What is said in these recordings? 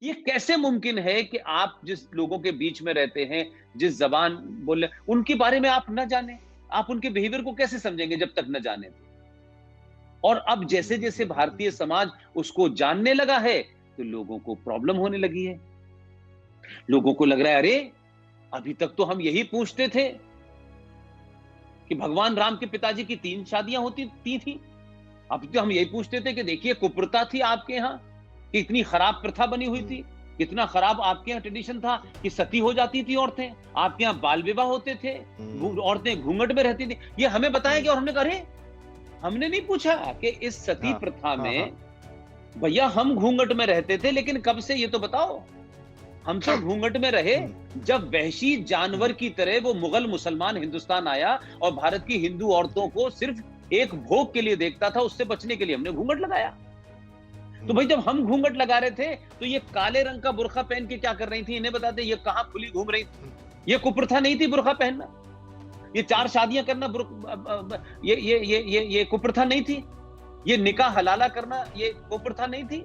ये कैसे मुमकिन है कि आप जिस लोगों के बीच में रहते हैं, जिस ज़बान बोल उनके बारे में आप ना जानें? आप उनके बिहेवियर को कैसे समझेंगे जब तक ना जानें? और अब जैसे-जैसे भारतीय समाज उसको जानने लगा है, तो लोगों को प्रॉब्लम होने लगी है। लोगों को लग रहा है, अरे! अभी तक तो हम यही पूछते थे कि भगवान राम के पिताजी की 3 शादियाँ होती थी। अब तो हम यही पूछते थे कि देखिए कुप्रथा थी आपके यहाँ, कि इतनी खराब प्रथा बनी हुई हुँ, थी, कितना खराब आपके यहाँ ट्रेडिशन था कि सती हो जाती थी औरतें, आपके यहाँ बाल विवाह होते थे, हुँ, औरतें घूंघट में रहती थी। ये हमें बताया हुँ। गया और हमने कहा, अरे! हमने नहीं पूछा कि इस सती हाँ, प्रथा हाँ, हाँ। में भैया हम घूंघट में रहते थे, लेकिन कब से ये तो बताओ? हम तो घूंघट में रहे हुँ, जब वहशी हुँ। जानवर की तरह वो मुगल मुसलमान हिंदुस्तान आया और भारत की हिंदू औरतों जी। को सिर्फ एक भोग के लिए देखता था, उससे बचने के लिए हमने घूंघट लगाया। तो हुँ, भाई जब हम घूंघट लगा रहे थे, तो ये काले रंग का बुर्का पहन के क्या कर रही थी? इन्हें बता दें, ये कहाँ खुली घूम रही थी? हुँ, ये कुप्रथा नहीं थी बुर्का पहनना। ये 4 हुँ, शादियाँ करना बुर ब ब ब ये कुप्रथा नहीं थी। ये निकाह हलाला करना ये कुप्रथा नहीं थी।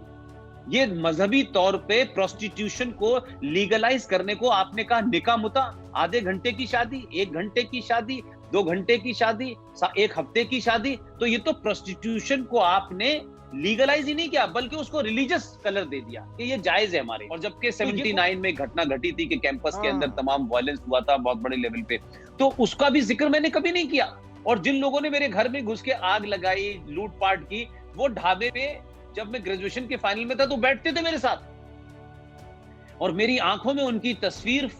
ये मजहबी तौर पे प्रोस्टिट्यूशन को लीगलाइज करने को आपने कहा निकाह मुता, आधे घंटे की शादी, 1 घंटे की शादी, 2 घंटे की शादी, 1 हफ्ते की शादी, तो ये तो प्रोस्टिट्यूशन को आपने लीगलाइज ही नहीं किया बल्कि उसको रिलीजियस कलर दे दिया कि ये जायज है हमारे, और जबकि तो ये 79 में एक घटना घटी थी कि कैंपस के अंदर हाँ, तमाम वायलेंस हुआ था बहुत बड़े लेवल पे, तो उसका भी जिक्र मैंने कभी नहीं किया। और जिन लोगों ने मेरे घर में घुस के आग लगाई, लूट-पाट की, वो ढाबे पे जब मैं ग्रेजुएशन के फाइनल में था तो बैठते थे मेरे साथ, और मेरी आंखों में उनकी तस्वीर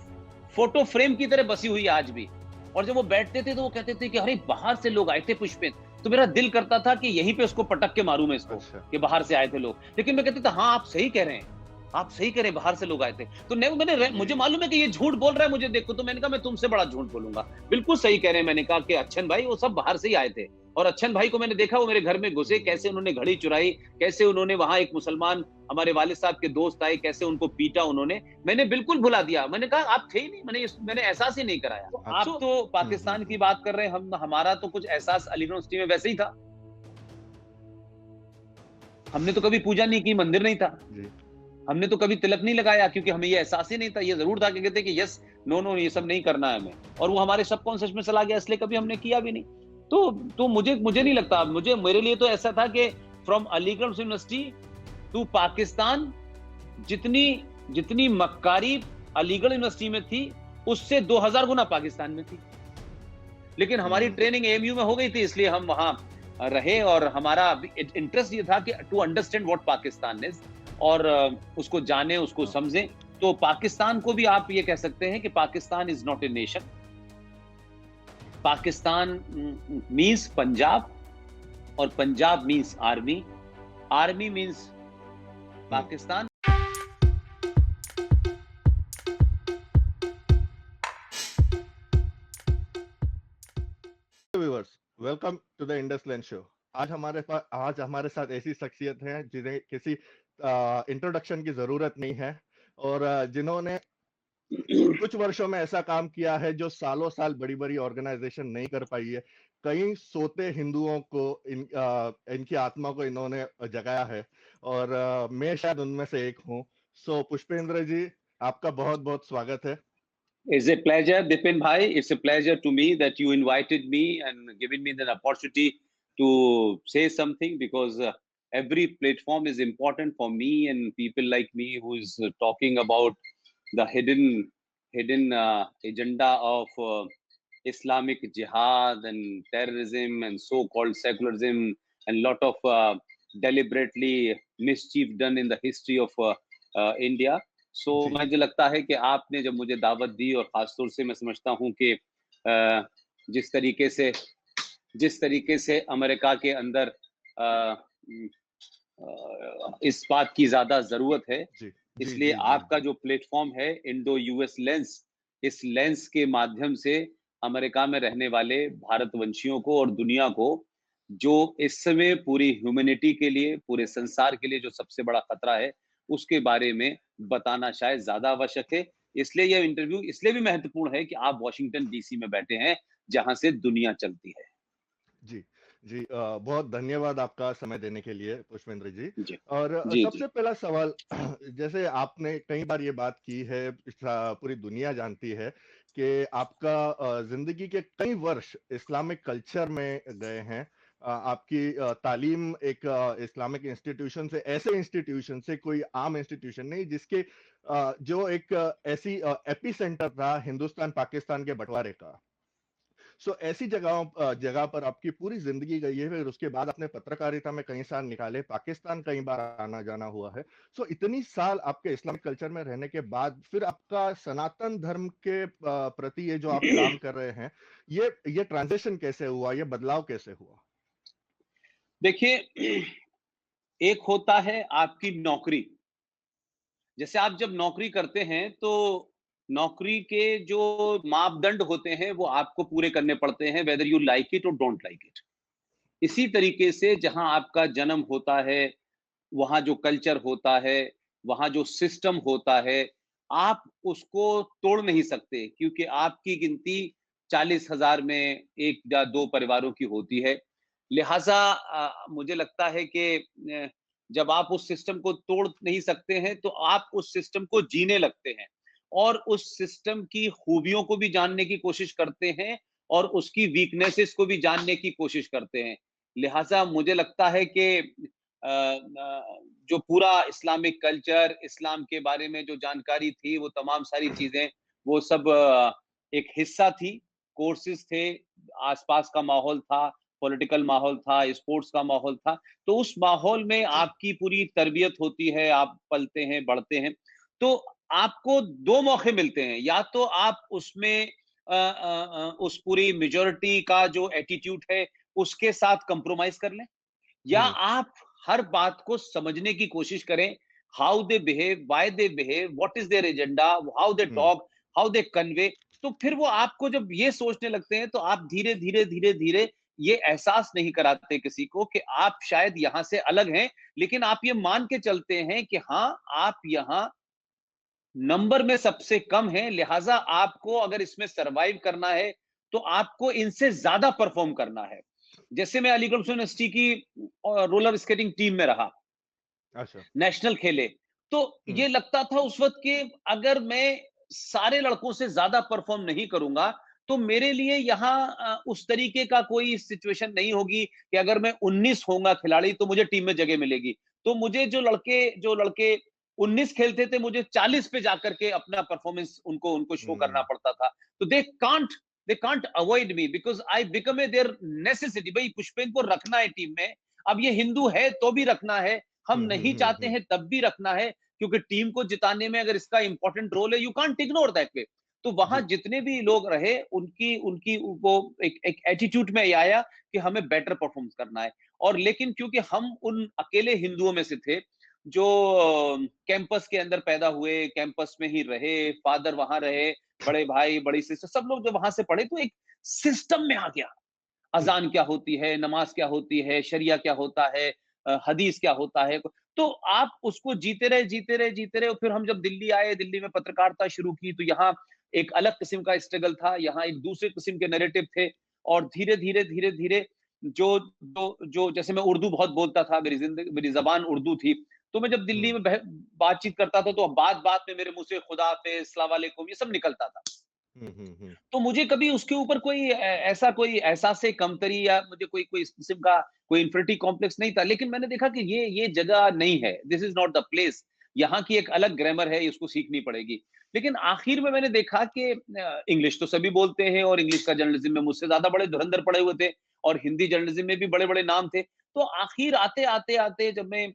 फोटो फ्रेम की तरह बसी हुई है आज भी। और जब वो बैठते थे तो वो कहते थे कि अरे बाहर से लोग आए थे पुष्पित, तो मेरा दिल करता था कि यहीं पे उसको पटक के मारूं मैं इसको, अच्छा। कि बाहर से आए थे लोग, लेकिन मैं कहता था हाँ आप सही कह रहे हैं, आप सही कह रहे हैं, बाहर से लोग आए थे। तो मुझे जी। मालूम है कि ये झूठ बोल रहा है, मुझे देखो, तो मैंने कहा मैं तुमसे बड़ा झूठ बोलूंगा। बिल्कुल सही कह रहे हैं, मैंने कहा कि अच्छन भाई वो सब बाहर से ही आए थे, और अच्छन भाई को मैंने देखा वो मेरे घर में घुसे, कैसे हुँ, उन्होंने घड़ी चुराई, कैसे उन्होंने वहां एक मुसलमान हमारे वालिद साहब के दोस्त आए, कैसे उनको पीटा उन्होंने, मैंने बिल्कुल भुला दिया। मैंने कहा आप थे ही नहीं, मैंने एहसास ही नहीं कराया। तो आप अच्छा। तो हुँ, हुँ, पाकिस्तान की हुँ। बात कर रहे हैं, हम हमारा तो कुछ एहसास अली यूनिवर्सिटी में वैसे ही था। हमने तो कभी पूजा नहीं की, मंदिर नहीं था। जी। हमने तो कभी तिलक नहीं लगाया क्योंकि हमें ये एहसास ही नहीं था। ये ज़रूर था कि कहते कि यस, नो, नो ये सब नहीं करना है हमें, और वो हमारे सबकॉन्शियस में चला गया, इसलिए कभी हमने किया भी नहीं। तो मुझे मुझे नहीं लगता, मेरे लिए तो ऐसा था कि from Aligarh university to Pakistan, जितनी जितनी मक्कारी अलीगढ़ यूनिवर्सिटी में थी, उससे 2000 गुना पाकिस्तान में थी। लेकिन हमारी हुँ, ट्रेनिंग एएमयू में हो गई थी, इसलिए हम वहाँ रहे, और हमारा इंटरेस्ट ये था कि to understand what Pakistan is, और उसको जानें, उसको हाँ, समझें। तो पाकिस्तान को भी आप ये कह सकते हैं कि Pakistan is not a nation. Pakistan means Punjab, और Punjab means army, army means hmm. Pakistan. Viewers, welcome to the Indus land show. आज हमारे साथ ऐसी शख्सियत है जिन्हें किसी इंट्रोडक्शन की ज़रूरत नहीं है और जिन्होंने कुछ वर्षों में ऐसा काम किया है जो सालों-साल बड़ी-बड़ी ऑर्गेनाइज़ेशन नहीं कर पाई है। कई सोते हिंदुओं को इनकी आत्मा को इन्होंने जगाया है और मैं शायद उनमें से एक हूँ। सो पुष्पेंद्र जी, आपका बहुत-बहुत स्वागत है। It's a pleasure, Dipin Bhai. It's a pleasure to me that you invited me and given me the opportunity to say something, because every platform is important for me and people like me who's talking about the hidden agenda of Islamic jihad and terrorism and so-called secularism, and lot of deliberately mischief done in the history of India. सो जी। मुझे लगता है कि आपने जब मुझे दावत दी, और ख़ास तौर से मैं समझता हूँ कि जिस तरीके से अमेरिका के अंदर इस बात की ज़्यादा ज़रूरत है, जी। जी, इसलिए जी, जी, आपका जी। जो प्लेटफ़ॉर्म है इंडो यूएस लेंस, इस लेंस के माध्यम से अमेरिका में रहने वाले भारतवंशियों को और दुनिया को, जो इस समय पूरी ह्यूमैनिटी के लिए, पूरे संसार के लिए जो सबसे बड़ा खतरा है, उसके बारे में बताना शायद ज़्यादा आवश्यक है। इसलिए यह इंटरव्यू इसलिए भी महत्वपूर्ण है कि आप वाशिंगटन डीसी में बैठे हैं, जहाँ से दुनिया चलती है। जी। जी बहुत धन्यवाद आपका समय देने के लिए पुष्पेंद्र जी। जी और जी जी सबसे पहला सवाल जैसे आपने कई बार ये बात की है, पूरी दुनिया जानती है कि आपका जिंदगी के कई वर्ष इस्लामिक कल्चर में गए हैं। आपकी तालीम एक इस्लामिक इंस्टीट्यूशन से, ऐसे इंस्टीट्यूशन से, कोई आम इंस्टीट्यूशन नहीं जिसके जो एक ऐसी एपी सेंटर था हिंदुस्तान पाकिस्तान के बंटवारे का। सो ऐसी जगह पर आपकी पूरी जिंदगी गई है, फिर उसके बाद आपने पत्रकारिता में कई साल निकाले, पाकिस्तान कई बार आना जाना हुआ है। सो इतनी साल आपके इस्लामिक कल्चर में रहने के बाद फिर आपका सनातन धर्म के प्रति ये जो आप काम कर रहे हैं, ये ट्रांजिशन कैसे हुआ, ये बदलाव कैसे हुआ? देखिए, एक होता है आपकी नौकरी। जैसे आप जब नौकरी करते हैं तो नौकरी के जो मापदंड होते हैं वो आपको पूरे करने पड़ते हैं, वेदर यू लाइक इट और डोंट लाइक इट। इसी तरीके से जहां आपका जन्म होता है, वहाँ जो कल्चर होता है, वहाँ जो सिस्टम होता है, आप उसको तोड़ नहीं सकते क्योंकि आपकी गिनती 40,000 में 1 या 2 परिवारों की होती है। लिहाज़ा मुझे लगता है कि जब आप उस सिस्टम को तोड़ नहीं सकते हैं, तो आप उस सिस्टम को जीने लगते हैं और उस सिस्टम की खूबियों को भी जानने की कोशिश करते हैं और उसकी वीकनेसेस को भी जानने की कोशिश करते हैं। लिहाज़ा मुझे लगता है कि जो पूरा इस्लामिक कल्चर, इस्लाम के बारे में जो जानकारी थी, वो तमाम सारी चीज़ें, वो सब एक हिस्सा थी, कोर्सेज़ थे, आस-पास का माहौल था, पॉलिटिकल माहौल था, स्पोर्ट्स का माहौल था। तो उस माहौल में आपकी पूरी तरबियत होती है, आप पलते हैं, बढ़ते हैं। तो आपको 2 मौके मिलते हैं, या तो आप उसमें उस पूरी मेजॉरिटी का जो एटीट्यूड है, उसके साथ कंप्रोमाइज़ कर लें, या हम्म। आप हर बात को समझने की कोशिश करें, how they behave, why they behave, what is their agenda, how they hmm. Talk, how they convey. तो फिर वो आपको जब ये सोचने लगते हैं तो आप धीरे धीरे धीरे धीरे ये एहसास नहीं कराते किसी को कि आप शायद यहां से अलग हैं, लेकिन आप ये मान के चलते हैं कि हाँ, आप यहाँ नंबर में सबसे कम हैं, लिहाजा आपको अगर इसमें सरवाइव करना है तो आपको इनसे ज्यादा परफॉर्म करना है। जैसे मैं अलीगढ़ मुस्लिम यूनिवर्सिटी की रोलर स्केटिंग टीम में रहा, अच्छा। नेशनल खेले, तो हम्म। ये लगता था उस वक्त कि अगर मैं सारे लड़कों से ज्यादा परफॉर्म नहीं करूंगा तो मेरे लिए यहाँ उस तरीके का कोई सिचुएशन नहीं होगी कि अगर मैं 19 होऊंगा खिलाड़ी तो मुझे टीम में जगह मिलेगी। तो मुझे जो लड़के 19 खेलते थे, मुझे 40 पे जाकर के अपना परफॉर्मेंस उनको उनको शो करना हम्म। पड़ता था। तो they can't avoid me because I become a their necessity. भाई पुष्पेंद्र को रखना है टीम में, अब ये हिंदू है तो भी रखना है, हम नहीं चाहते हैं तब भी रखना है, क्योंकि टीम को जिताने में अगर इसका इंपॉर्टेंट रोल है, you can't ignore that way. तो वहां जी। जितने भी लोग रहे, उनकी उनकी वो एक एटीट्यूड में ये आया कि हमें बेटर परफॉर्म करना है। और लेकिन क्योंकि हम उन अकेले हिंदुओं में से थे जो कैंपस के अंदर पैदा हुए, कैंपस में ही रहे, फादर वहां रहे, बड़े भाई बड़ी सिस्टर सब लोग जब वहां से पढ़े, तो एक सिस्टम में आ गया। हम्म। अजान क्या होती है, नमाज क्या होती है, शरिया क्या होता है, हदीस क्या होता है। तो आप उसको जीते रहे जीते रहे जीते रहे, और फिर हम जब दिल्ली आए, दिल्ली में पत्रकारिता शुरू की, तो यहाँ एक अलग किस्म का स्ट्रगल था, यहाँ एक दूसरे किस्म के नैरेटिव थे। और धीरे धीरे धीरे धीरे जो जो जो जैसे मैं उर्दू बहुत बोलता था, मेरी जिंदगी मेरी जबान उर्दू थी, तो मैं जब दिल्ली हम्म। में बातचीत करता था तो बात बात में मेरे मुंह से खुदा हाफिज, अस्सलाम वालेकुम, ये सब निकलता था। हम्म। तो मुझे कभी उसके ऊपर कोई ऐसा कोई एहसास कमतरी, या मुझे कोई कोई इस किस्म का कोई इंफिनिटी कॉम्प्लेक्स नहीं था। लेकिन मैंने देखा कि ये जगह नहीं है, this is not the place. यहाँ की एक अलग ग्रामर है, इसको सीखनी पड़ेगी। लेकिन आखिर में मैंने देखा कि इंग्लिश तो सभी बोलते हैं, और इंग्लिश का जर्नलिज्म में मुझसे ज्यादा बड़े धुरंधर पड़े हुए थे, और हिंदी जर्नलिज्म में भी बड़े बड़े नाम थे। तो आखिर आते आते आते जब मैं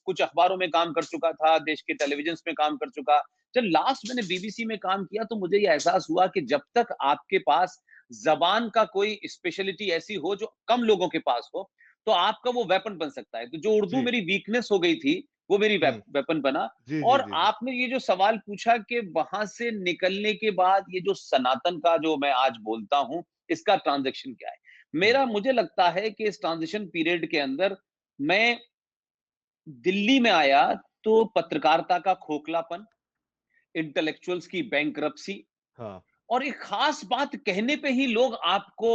कुछ अखबारों में काम कर चुका था, देश के टेलीविजन में काम कर चुका, जब लास्ट मैंने बीबीसी में काम किया, तो मुझे ये एहसास हुआ कि जब तक आपके पास जबान का कोई स्पेशलिटी ऐसी हो जो कम लोगों के पास हो, तो आपका वो वेपन बन सकता है। तो जो उर्दू जी। मेरी वीकनेस हो गई थी, वो मेरी हम्म। वेपन बना। जी जी और जी जी। आपने ये जो सवाल पूछा कि वहां से निकलने के बाद ये जो सनातन का जो मैं आज बोलता हूं, इसका ट्रांजेक्शन क्या है, हम्म। मेरा मुझे लगता है कि इस ट्रांजिशन पीरियड के अंदर मैं दिल्ली में आया तो पत्रकारिता का खोखलापन, इंटेलेक्चुअल्स की बैंकरप्सी, हाँ। और एक खास बात कहने पे ही लोग आपको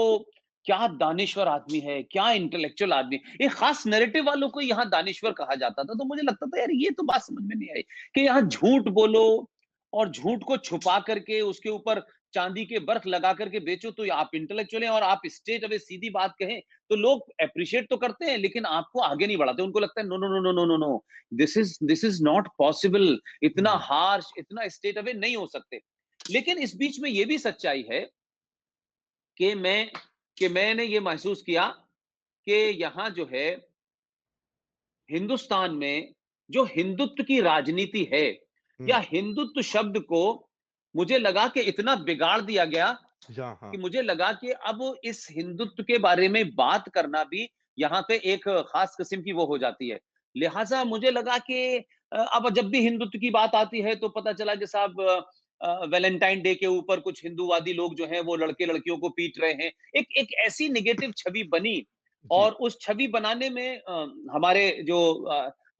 क्या दानिश्वर आदमी है, क्या इंटेलेक्चुअल आदमी है। एक खास नैरेटिव वालों को यहाँ दानिश्वर कहा जाता था, तो मुझे लगता था यार ये तो बात समझ में नहीं आई कि यहाँ झूठ बोलो और झूठ को छुपा करके उसके ऊपर चांदी के बर्फ लगा करके बेचो तो आप इंटेलेक्चुअल हैं, और आप स्ट्रेट अवे सीधी बात कहें तो लोग अप्रिशिएट तो करते हैं लेकिन आपको आगे नहीं बढ़ाते। उनको लगता है no no no no no no no, this is not possible, इतना हम्म, हार्श, इतना स्ट्रेट अवे नहीं हो सकते। लेकिन इस बीच में ये भी सच्चाई है कि मैंने ये महसूस किया कि यहाँ जो है हिंदुस्तान में जो हिंदुत्व की राजनीति है, या हम्म, हिंदुत्व शब्द को मुझे लगा कि इतना बिगाड़ दिया गया हाँ, कि हाँ, मुझे लगा कि अब इस हिंदुत्व के बारे में बात करना भी यहाँ पे एक खास किस्म की वो हो जाती है। लिहाजा मुझे लगा कि अब जब भी हिंदुत्व की बात आती है तो पता चला कि साहब वैलेंटाइन डे के ऊपर कुछ हिंदूवादी लोग जो हैं वो लड़के लड़कियों को पीट रहे हैं। एक एक ऐसी नेगेटिव छवि बनी, जी, और उस छवि बनाने में हमारे जो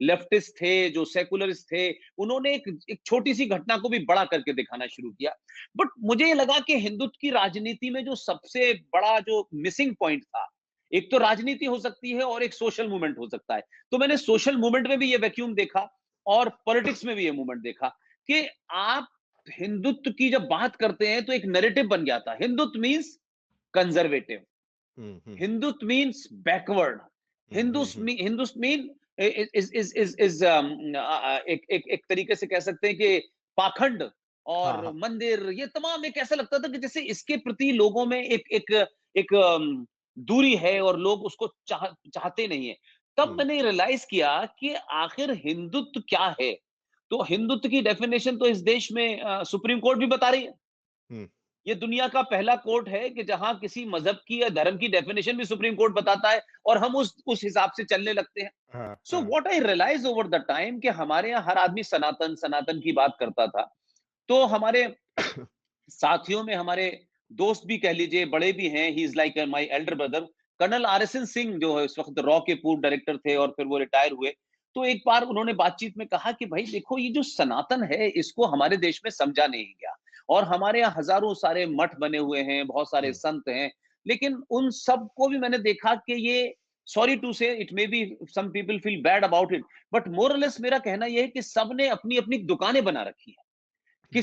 लेफ्टिस्ट थे, जो सेकुलरिस्ट थे, उन्होंने एक छोटी सी घटना को भी बड़ा करके दिखाना शुरू किया। बट मुझे ये लगा कि हिंदुत्व की राजनीति में जो सबसे बड़ा जो मिसिंग पॉइंट था, एक तो राजनीति हो सकती है और एक सोशल मूवमेंट हो सकता है। तो मैंने सोशल मूवमेंट में भी ये वैक्यूम देखा और पॉलिटिक्स में भी ये मूवमेंट देखा कि आप हिंदुत्व की जब बात करते हैं तो एक नैरेटिव बन गया था, Hindutva means conservative, hmm, hmm, Hindutva means backward, hmm, hmm, Hindutva mean is एक एक एक तरीके से कह सकते हैं कि पाखंड हाँ, और हाँ, मंदिर, ये तमाम एक ऐसा लगता था कि जैसे इसके प्रति लोगों में एक एक एक दूरी है और लोग उसको चाहते नहीं है। तब हम्म, मैंने रियलाइज किया कि आखिर हिंदुत्व क्या है। तो हिंदुत्व की डेफिनेशन तो इस देश में सुप्रीम कोर्ट भी बता रही है। हम्म, ये दुनिया का पहला कोर्ट है कि जहां किसी मजहब की या धर्म की डेफिनेशन भी सुप्रीम कोर्ट बताता है और हम उस हिसाब से चलने लगते हैं। हाँ, सो हाँ, what I realise over the time कि हमारे यहाँ हर आदमी सनातन सनातन की बात करता था। तो हमारे साथियों में हमारे दोस्त भी कह लीजिए, बड़े भी हैं, he is like my elder brother, colonel RSN Singh जो है उस वक्त रॉ के पूर्व डायरेक्टर थे और फिर वो रिटायर हुए। तो एक बार उन्होंने बातचीत में कहा कि भाई देखो ये जो सनातन है इसको हमारे देश में समझा नहीं गया, और हमारे यहाँ हजारों सारे मठ बने हुए हैं, बहुत सारे हम्म, संत हैं, लेकिन उन सब को भी मैंने देखा कि ये, sorry to say it may be some people feel bad about it, but more or less मेरा कहना यह है कि सबने अपनी अपनी दुकानें बना रखी है। जी,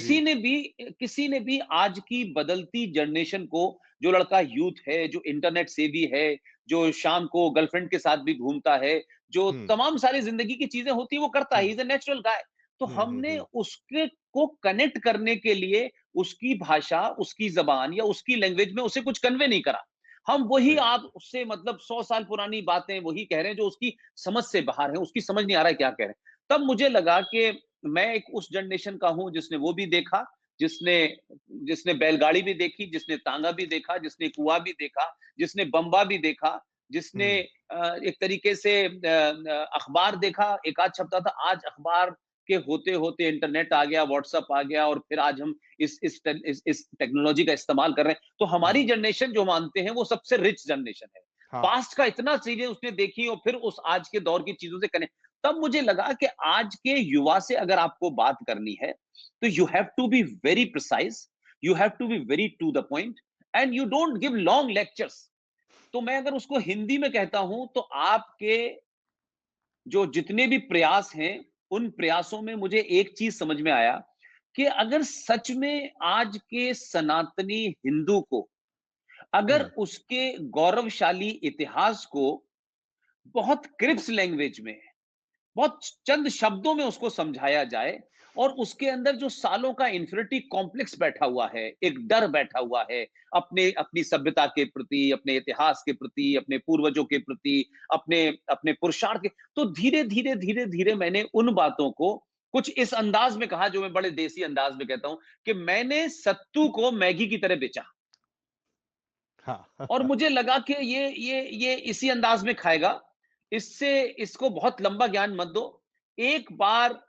किसी ने भी आज की बदलती जनरेशन को, जो लड़का यूथ है, जो इंटरनेट सेवी है, जो शाम को गर्लफ्रेंड के साथ भी घूमता है, जो हम्म, तमाम सारी जिंदगी की चीजें होती है वो करता है, हम्म, इज अ नेचुरल गाय। तो हमने हम्म, उसके को कनेक्ट करने के लिए उसकी भाषा, उसकी जबान या उसकी लैंग्वेज में उसे कुछ कन्वे नहीं करा। हम वही सही बात आप उससे मतलब 100 साल पुरानी बातें वही कह रहे हैं जो उसकी समझ से बाहर है, उसकी समझ नहीं आ रहा है क्या कह रहे हैं। तब मुझे लगा कि मैं एक उस जनरेशन का हूं जिसने वो भी देखा, जिसने जिसने बैलगाड़ी भी देखी, जिसने तांगा भी देखा, जिसने कुआं भी देखा, जिसने बम्बा भी देखा, जिसने हम्म, एक तरीके से अखबार देखा, एक आध छपता था, आज अखबार के होते होते इंटरनेट आ गया, व्हाट्सएप आ गया, और फिर आज हम इस टेक्नोलॉजी का इस्तेमाल कर रहे हैं। तो हमारी हाँ, जनरेशन जो मानते हैं वो सबसे रिच जनरेशन है, हाँ, पास्ट का इतना चीजें उसने देखी और फिर उस आज के दौर की चीजों से कनेक्ट। तब मुझे लगा कि आज के युवा से अगर आपको बात करनी है तो you have to be very precise, you have to be very to the point, and you don't give long lectures. तो मैं अगर उसको हिंदी में कहता हूं तो आपके जो जितने भी प्रयास हैं, उन प्रयासों में मुझे एक चीज समझ में आया कि अगर सच में आज के सनातनी हिंदू को, अगर हम्म, उसके गौरवशाली इतिहास को बहुत क्रिप्स लैंग्वेज में, बहुत चंद शब्दों में उसको समझाया जाए, और उसके अंदर जो सालों का इन्फिनिटी कॉम्प्लेक्स बैठा हुआ है, एक डर बैठा हुआ है अपने अपनी सभ्यता के प्रति, अपने इतिहास के प्रति, अपने पूर्वजों के प्रति, अपने अपने पुरुषार्थ के, तो धीरे धीरे धीरे धीरे मैंने उन बातों को कुछ इस अंदाज में कहा, जो मैं बड़े देसी अंदाज में कहता हूं कि मैंने सत्तू को मैगी की तरह बेचा, हाँ, और मुझे लगा कि ये इसी अंदाज में खाएगा, इससे इसको बहुत लंबा ज्ञान मत दो। एक बार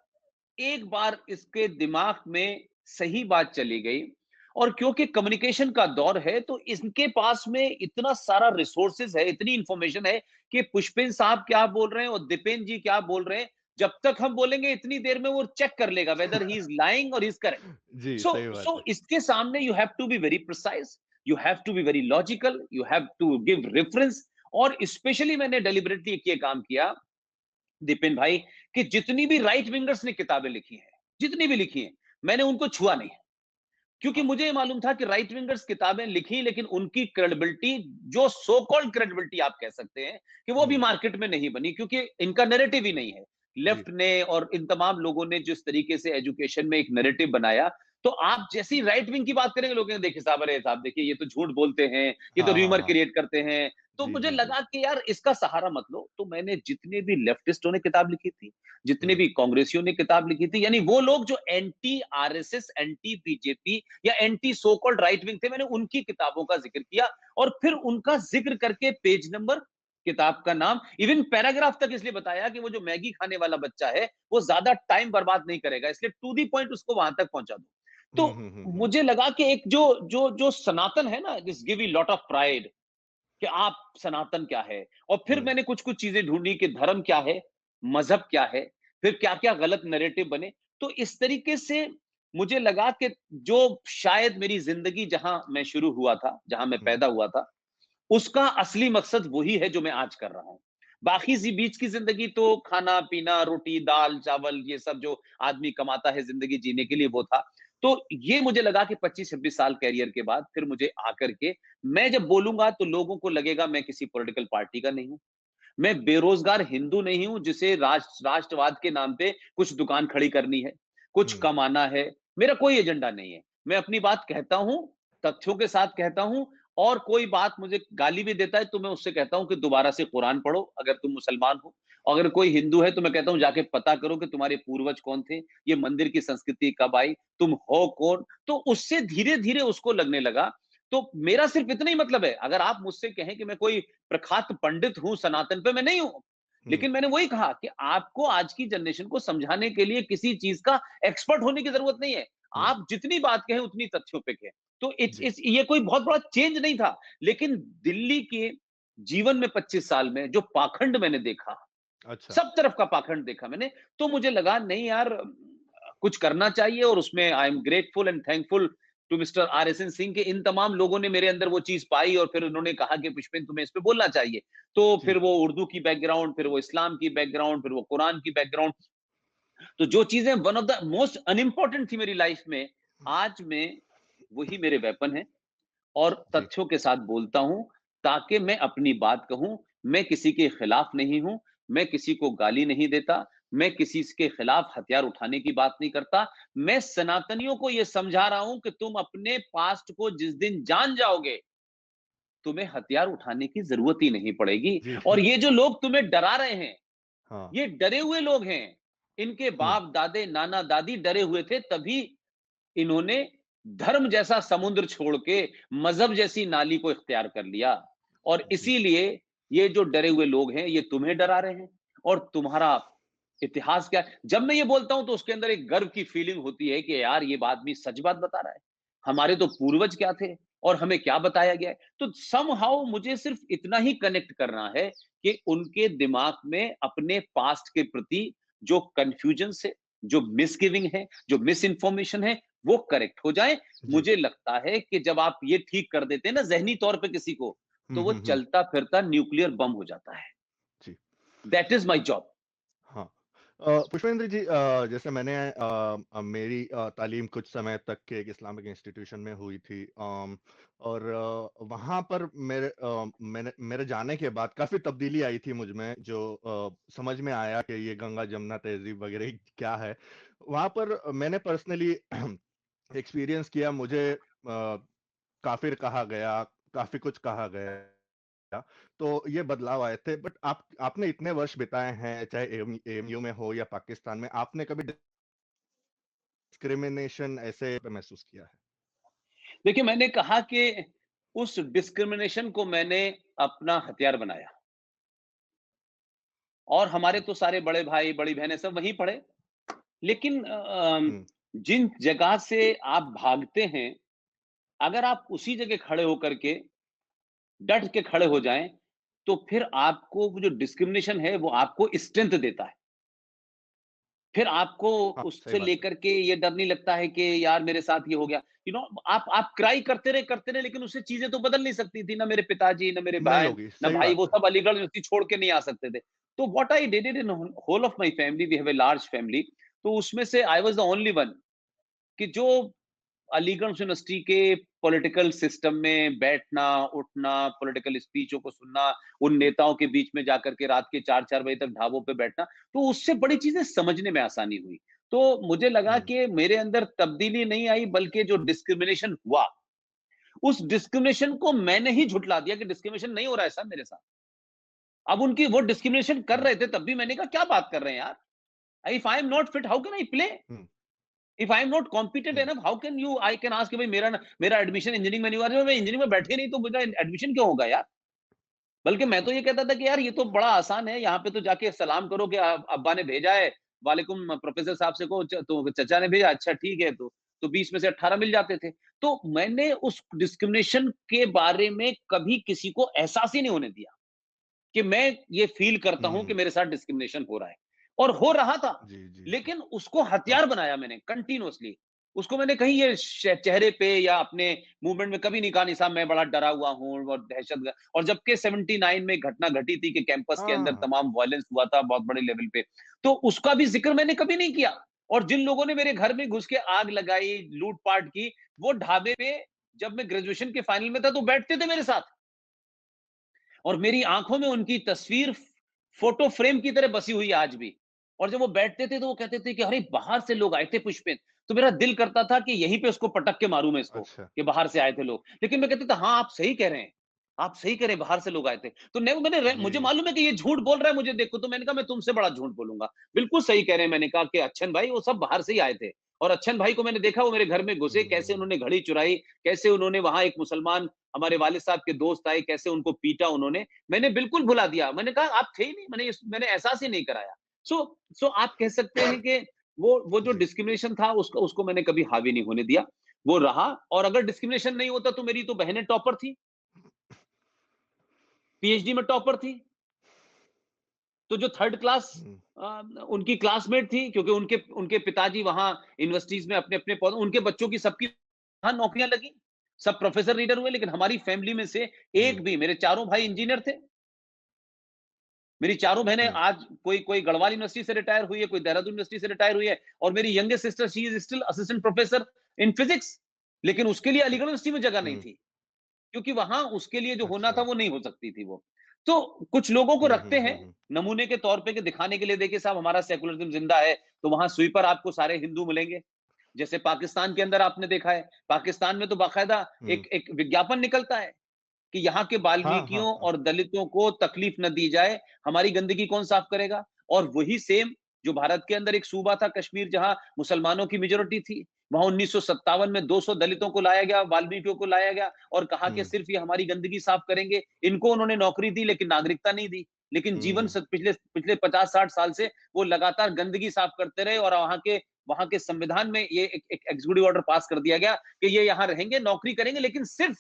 एक बार इसके दिमाग में सही बात चली गई, और क्योंकि कम्युनिकेशन का दौर है तो इनके पास में इतना सारा रिसोर्सेज है, इतनी इंफॉर्मेशन है कि पुष्पिन साहब क्या बोल रहे हैं और दीपेन जी क्या बोल रहे हैं, जब तक हम बोलेंगे इतनी देर में वो चेक कर लेगा वेदर ही इज लाइंग और ही इज करेक्ट। जी, सो सही बात सो है, इसके सामने you have to be very precise, you have to be very logical, you have to give reference. और स्पेशली मैंने डेलिबरेटली एक ये काम किया दीपेन भाई, कि जितनी भी राइट विंगर्स ने किताबें लिखी हैं, जितनी भी लिखी हैं, मैंने उनको छुआ नहीं। क्योंकि हाँ। मुझे ये मालूम था कि राइट विंगर्स किताबें लिखी, लेकिन उनकी क्रेडिबिलिटी, जो सो कॉल्ड क्रेडिबिलिटी आप कह सकते हैं, कि वो भी हुँ, मार्केट में नहीं बनी, क्योंकि इनका नैरेटिव ही नहीं है। जी। लेफ्ट ने और इन तमाम लोगों ने जिस तरीके से एजुकेशन में एक नैरेटिव बनाया, तो आप जैसे ही राइट विंग की बात करेंगे, लोग कहेंगे देखिए साहब, अरे साहब देखिए, ये तो झूठ बोलते हैं, ये तो हाँ, हाँ, र्यूमर हाँ। क्रिएट करते हैं। तो जी, मुझे जी, जी। लगा कि यार इसका सहारा मत लो। तो मैंने जितने भी लेफ्टिस्टों ने किताब लिखी थी, जितने हुँ, भी कांग्रेसियों ने किताब लिखी थी, यानी वो लोग जो एंटी आरएसएस, एंटी बीजेपी या anti so called right wing थे, मैंने उनकी किताबों का जिक्र किया। और फिर उनका जिक्र करके पेज नंबर, किताब का नाम, इवन पैराग्राफ तक इसलिए बताया कि वो जो मैगी खाने वाला बच्चा है, वो ज्यादा टाइम बर्बाद नहीं करेगा, इसलिए टू दी पॉइंट उसको वहां तक पहुंचा दो। हुँ, हुँ, हुँ, तो हुँ। मुझे लगा कि एक जो जो जो सनातन है ना, this give you lot of pride, कि आप सनातन क्या है। और फिर हुँ, मैंने कुछ कुछ चीजें ढूंढी कि धर्म क्या है, मजहब क्या है, फिर क्या क्या गलत नैरेटिव बने। तो इस तरीके से मुझे लगा कि जो शायद मेरी जिंदगी जहां मैं शुरू हुआ था, जहां मैं हुँ, पैदा हुआ था, उसका असली मकसद वही है जो मैं आज कर रहा हूं। बाकी सी बीच की जिंदगी तो खाना पीना, रोटी दाल चावल, ये सब जो आदमी कमाता है जिंदगी जीने के लिए, वो था। तो ये मुझे लगा कि 25-26 साल कैरियर के बाद फिर मुझे आकर के, मैं जब बोलूंगा तो लोगों को लगेगा मैं किसी पॉलिटिकल पार्टी का नहीं हूं, मैं बेरोजगार हिंदू नहीं हूं जिसे राष्ट्रवाद के नाम पे कुछ दुकान खड़ी करनी है, कुछ हुँ, कमाना है। मेरा कोई एजेंडा नहीं है। मैं अपनी बात कहता हूं, तथ्यों के साथ कहता हूं। और कोई बात मुझे गाली भी देता है तो मैं उससे कहता हूं कि दोबारा से कुरान पढ़ो अगर तुम मुसलमान हो। अगर कोई हिंदू है तो मैं कहता हूं जाके पता करो कि तुम्हारे पूर्वज कौन थे, ये मंदिर की संस्कृति कब आई, तुम हो कौन। तो उससे धीरे धीरे उसको लगने लगा। तो मेरा सिर्फ इतना ही मतलब है, अगर आप मुझसे कहें कि मैं कोई प्रख्यात पंडित हूं सनातन पे, मैं नहीं हूं। हुँ, लेकिन मैंने वही कहा कि आपको आज की जनरेशन को समझाने के लिए किसी चीज का एक्सपर्ट होने की जरूरत नहीं है। हुँ, आप जितनी बात कहें उतनी तथ्यों पे कहें। तो जी। ये कोई बहुत बड़ा चेंज नहीं था। लेकिन दिल्ली के जीवन में 25 साल में जो पाखंड मैंने देखा, अच्छा। सब तरफ का पाखंड देखा मैंने, तो मुझे लगा नहीं यार, कुछ करना चाहिए। और उसमें I am grateful and thankful to mister R S N Singh, के इन तमाम लोगों ने मेरे अंदर वो चीज पाई और फिर उन्होंने कहा कि पुष्पेंद्र तुम्हें इस पे बोलना चाहिए। तो जी। फिर वो उर्दू की बैकग्राउंड, फिर वो इस्लाम की बैकग्राउंड, फिर वो कुरान की बैकग्राउंड, तो जो चीजें one of the most unimportant थी मेरी लाइफ में, आज में वही मेरे वेपन है। और जी। तथ्यों के साथ बोलता हूं, ताकि मैं अपनी बात कहूं। मैं किसी के खिलाफ नहीं हूं, मैं किसी को गाली नहीं देता, मैं किसी के खिलाफ हथियार उठाने की बात नहीं करता। मैं सनातनियों को यह समझा रहा हूं कि तुम अपने पास्ट को जिस दिन जान जाओगे, तुम्हें हथियार उठाने की जरूरत ही नहीं पड़ेगी। जी। और ये जो लोग तुम्हें डरा रहे हैं, हाँ। ये डरे हुए लोग हैं। इनके हुँ, बाप दादे नाना दादी डरे हुए थे, तभी इन्होंने धर्म जैसा समुद्र छोड़ के मजहब जैसी नाली को इख्तियार कर लिया। और जी। इसीलिए ये जो डरे हुए लोग हैं, ये तुम्हें डरा रहे हैं। और तुम्हारा इतिहास क्या है, जब मैं ये बोलता हूं तो उसके अंदर एक गर्व की फीलिंग होती है कि यार ये आदमी सच बात बता रहा है। हमारे तो पूर्वज क्या थे और हमें क्या बताया गया है। तो समहाउ मुझे सिर्फ इतना ही कनेक्ट करना है कि उनके दिमाग में अपने पास्ट के प्रति जो कंफ्यूजन है, जो मिसगिविंग है, जो मिस इंफॉर्मेशन है, वो करेक्ट हो जाए। जी। मुझे लगता है कि जब आप ये ठीक कर देते हैं ना जहनी तौर पे किसी को, हुँ, तो वो हुँ, हुँ। चलता फिरता न्यूक्लियर बम हो जाता है। जी। That is my job. हाँ। पुष्पेंद्र जी, जैसे मैंने मेरी तालीम कुछ समय तक के एक इस्लामिक इंस्टीट्यूशन में हुई थी, और वहाँ पर मेरे जाने के बाद काफ़ी तब्दीली आई थी मुझ में, जो समझ में आया कि ये गंगा जमुना तहज़ीब वगैरह क्या है। वहाँ पर मैंने पर्सनली एक्सपीरियंस किया, मुझे काफ़िर कहा गया, काफ़ी कुछ कहा गया। तो ये बदलाव आए थे, बट आपने इतने वर्ष बिताए हैं, चाहे एएमयू में हो या पाकिस्तान में, आपने कभी डिस्क्रिमिनेशन ऐसे महसूस किया है? देखिए, मैंने कहा कि उस डिस्क्रिमिनेशन को मैंने अपना हथियार बनाया। और हमारे जी। तो सारे बड़े भाई बड़ी बहनें सब वहीं पढ़े। लेकिन हुँ, जिन जगह से आप भागते हैं, अगर आप उसी जगह खड़े होकर के डट के खड़े हो जाएं, तो फिर आपको वो जो डिस्क्रिमिनेशन है वो आपको स्ट्रेंथ देता है। फिर आपको हाँ, सही उससे बात है। लेकर के ये डर नहीं लगता है कि यार मेरे साथ ये हो गया। आप क्राई करते रहे, लेकिन उससे चीज़ें तो बदल नहीं सकती थी। ना मेरे पिताजी, ना मेरे नहीं बहन, होगी, ना सही भाई, बात वो है। सब अलीगढ़ यूनिवर्सिटी छोड़ के नहीं आ सकते थे। तो what I did it in whole of my family, we have a large family. तो उसमें से I was the only one कि जो अलीगढ़ यूनिवर्सिटी के पॉलिटिकल सिस्टम में बैठना, उठना, पॉलिटिकल स्पीचों को सुनना, उन नेताओं के बीच में जाकर के रात के 4-4 बजे तक ढाबों पे बैठना, तो उससे बड़ी चीज़ें समझने में आसानी हुई। तो मुझे लगा हुँ, कि मेरे अंदर तब्दीली नहीं आई, बल्कि जो डिस्क्रिमिनेशन हुआ, उस डिस्क्रिमिनेशन को मैंने ही झुठला दिया कि डिस्क्रिमिनेशन नहीं हो रहा है साहब मेरे साथ। अब उनकी वो डिस्क्रिमिनेशन कर हुँ, रहे थे, तब भी मैंने कहा क्या बात कर रहे हैं यार? If I am not fit, how can I play? Hmm, if I am not competent hmm, enough, how can you I can ask कि भाई मेरा एडमिशन इंजीनियरिंग में नहीं हुआ। अरे मैं इंजीनियरिंग में बैठे नहीं तो मेरा एडमिशन क्यों होगा यार? बल्कि मैं तो ये कहता था कि यार ये तो बड़ा आसान है, यहाँ पे तो जाके सलाम करो कि अब्बा ने भेजा है, वालेकुम प्रोफेसर साहब से कहो, तो चचा ने भेजा, अच्छा ठीक है, तो 20 में से 18 मिल जाते थे। तो मैंने उस डिस्क्रिमिनेशन के बारे में कभी किसी को एहसास ही नहीं होने दिया कि मैं ये फील करता हूँ कि हुँ। मेरे साथ डिस्क्रिमिनेशन हो रहा है, और हो रहा था। जी, जी, जी। लेकिन उसको हाँ। हथियार बनाया मैंने कंटीन्यूअसली। उसको मैंने कहीं ये चेहरे पे या अपने मूवमेंट में कभी नहीं कहा, नहीं साहब मैं बड़ा डरा हुआ हूँ और दहशत। और जबकि 79 में घटना घटी थी कि कैंपस के अंदर हाँ, तमाम वायलेंस हुआ था बहुत बड़े लेवल पे, तो उसका भी जिक्र मैंने कभी नहीं किया। और जिन लोगों ने मेरे घर में घुस के आग लगाई, लूटपाट की, वो ढाबे पे जब मैं ग्रेजुएशन के फाइनल में था तो बैठते थे मेरे साथ, और मेरी आंखों में उनकी तस्वीर फोटो फ्रेम की तरह बसी हुई है आज भी। और जब वो बैठते थे तो वो कहते थे कि अरे बाहर से लोग आए थे पुष्पित, तो मेरा दिल करता था कि यहीं पे उसको पटक के मारूं मैं इसको, अच्छा। कि बाहर से आए थे लोग। लेकिन मैं कहता था हाँ आप सही कह रहे हैं, आप सही कह रहे हैं, बाहर से लोग आए थे। तो मुझे जी। मालूम है कि ये झूठ बोल रहा है मुझे देखो, तो मैंने कहा मैं तुमसे बड़ा झूठ बोलूंगा। बिल्कुल सही कह रहे हैं, मैंने कहा कि अच्छन भाई वो सब बाहर से ही आए थे। और अच्छन भाई को मैंने देखा, वो मेरे घर में घुसे, कैसे हुँ, उन्होंने घड़ी चुराई, कैसे उन्होंने वहां एक मुसलमान हमारे वालिद साहब के दोस्त आए, कैसे उनको पीटा उन्होंने। मैंने बिल्कुल भुला दिया, मैंने कहा आप थे ही नहीं, मैंने एहसास ही नहीं कराया। सो सो आप कह सकते हैं कि वो जो जी। डिस्क्रिमिनेशन था उसको उसको मैंने कभी हावी नहीं होने दिया। वो रहा। और अगर डिस्क्रिमिनेशन नहीं होता तो मेरी तो बहनें टॉपर थी, पीएचडी में टॉपर थी। तो जो थर्ड क्लास हुँ, उनकी क्लासमेट थी, क्योंकि उनके उनके पिताजी वहां यूनिवर्सिटीज में अपने अपने पौधे, उनके बच्चों की सबकी वहां नौकरियां लगी, सब प्रोफेसर रीडर हुए, लेकिन हमारी फैमिली में से हुँ, एक भी, मेरे चारों भाई इंजीनियर थे, मेरी चारों बहनें हुँ, आज कोई कोई गढ़वाल यूनिवर्सिटी से रिटायर हुई है, कोई देहरादून यूनिवर्सिटी से रिटायर हुई है, और मेरी youngest sister she is still assistant professor in physics. लेकिन उसके लिए अलीगढ़ यूनिवर्सिटी में जगह नहीं हुँ। थी, क्योंकि वहां उसके लिए जो होना था अच्छा। वो नहीं हो सकती थी वो। तो कुछ लोगों को हुँ, रखते हुँ, हैं हुँ, हुँ। नमूने के तौर पे, कि दिखाने के लिए, देखिए साहब हमारा सेकुलरिज्म जिंदा है, तो वहां स्वीपर आपको सारे हिंदू मिलेंगे। जैसे पाकिस्तान के अंदर आपने देखा है, पाकिस्तान में तो बाकायदा हुँ। एक एक विज्ञापन निकलता है कि यहाँ के हाँ, हाँ, बाल्मीकियों हाँ। और दलितों को तकलीफ न दी जाए, हमारी गंदगी कौन साफ करेगा? और वही सेम जो भारत के अंदर एक सूबा था कश्मीर, जहां मुसलमानों की मेजोरिटी थी, वहां 1957 में 200 दलितों को लाया गया, वाल्मीकियों को लाया गया, और कहा कि हुँ, सिर्फ ये हमारी गंदगी साफ करेंगे। इनको उन्होंने नौकरी दी लेकिन नागरिकता नहीं दी। लेकिन जीवन हुँ, पिछले पिछले 50-60 साल से वो लगातार गंदगी साफ करते रहे, और वहां के संविधान में ये एक एग्जीक्यूटिव ऑर्डर पास कर दिया गया कि ये यहाँ रहेंगे, नौकरी करेंगे, लेकिन सिर्फ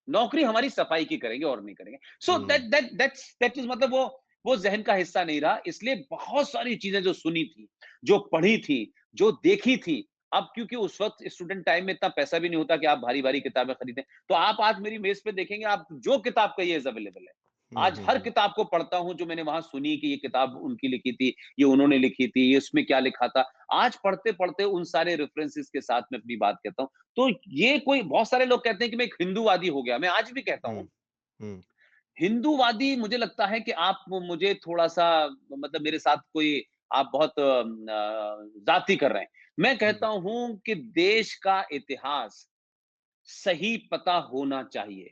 नौकरी हमारी सफाई की करेंगे और नहीं करेंगे। सो हुँ, दैट इज मतलब वो जहन का हिस्सा नहीं रहा। इसलिए बहुत सारी चीजें जो सुनी थी, जो पढ़ी थी, जो देखी थी, अब क्योंकि उस वक्त स्टूडेंट टाइम में इतना पैसा भी नहीं होता कि आप भारी भारी किताबें खरीदें, तो आप आज मेरी मेज पे देखेंगे, आप जो किताब कहिए इज अवेलेबल है। हुँ, आज हुँ, हर हुँ। किताब को पढ़ता हूं जो मैंने वहां सुनी कि ये किताब उनकी लिखी थी, ये उन्होंने लिखी थी, ये उसमें क्या लिखा था। आज पढ़ते पढ़ते उन सारे रेफरेंसेस के साथ में अपनी बात कहता हूं। तो ये कोई, बहुत सारे लोग कहते हैं कि मैं एक हिंदूवादी हो गया, मैं आज भी कहता हूं हुँ, हुँ, हिंदूवादी। मुझे लगता है कि आप मुझे थोड़ा-सा, मतलब मेरे साथ कोई, आप बहुत ज़्यादती कर रहे हैं। मैं हुँ, कहता हूँ कि देश का इतिहास सही पता होना चाहिए।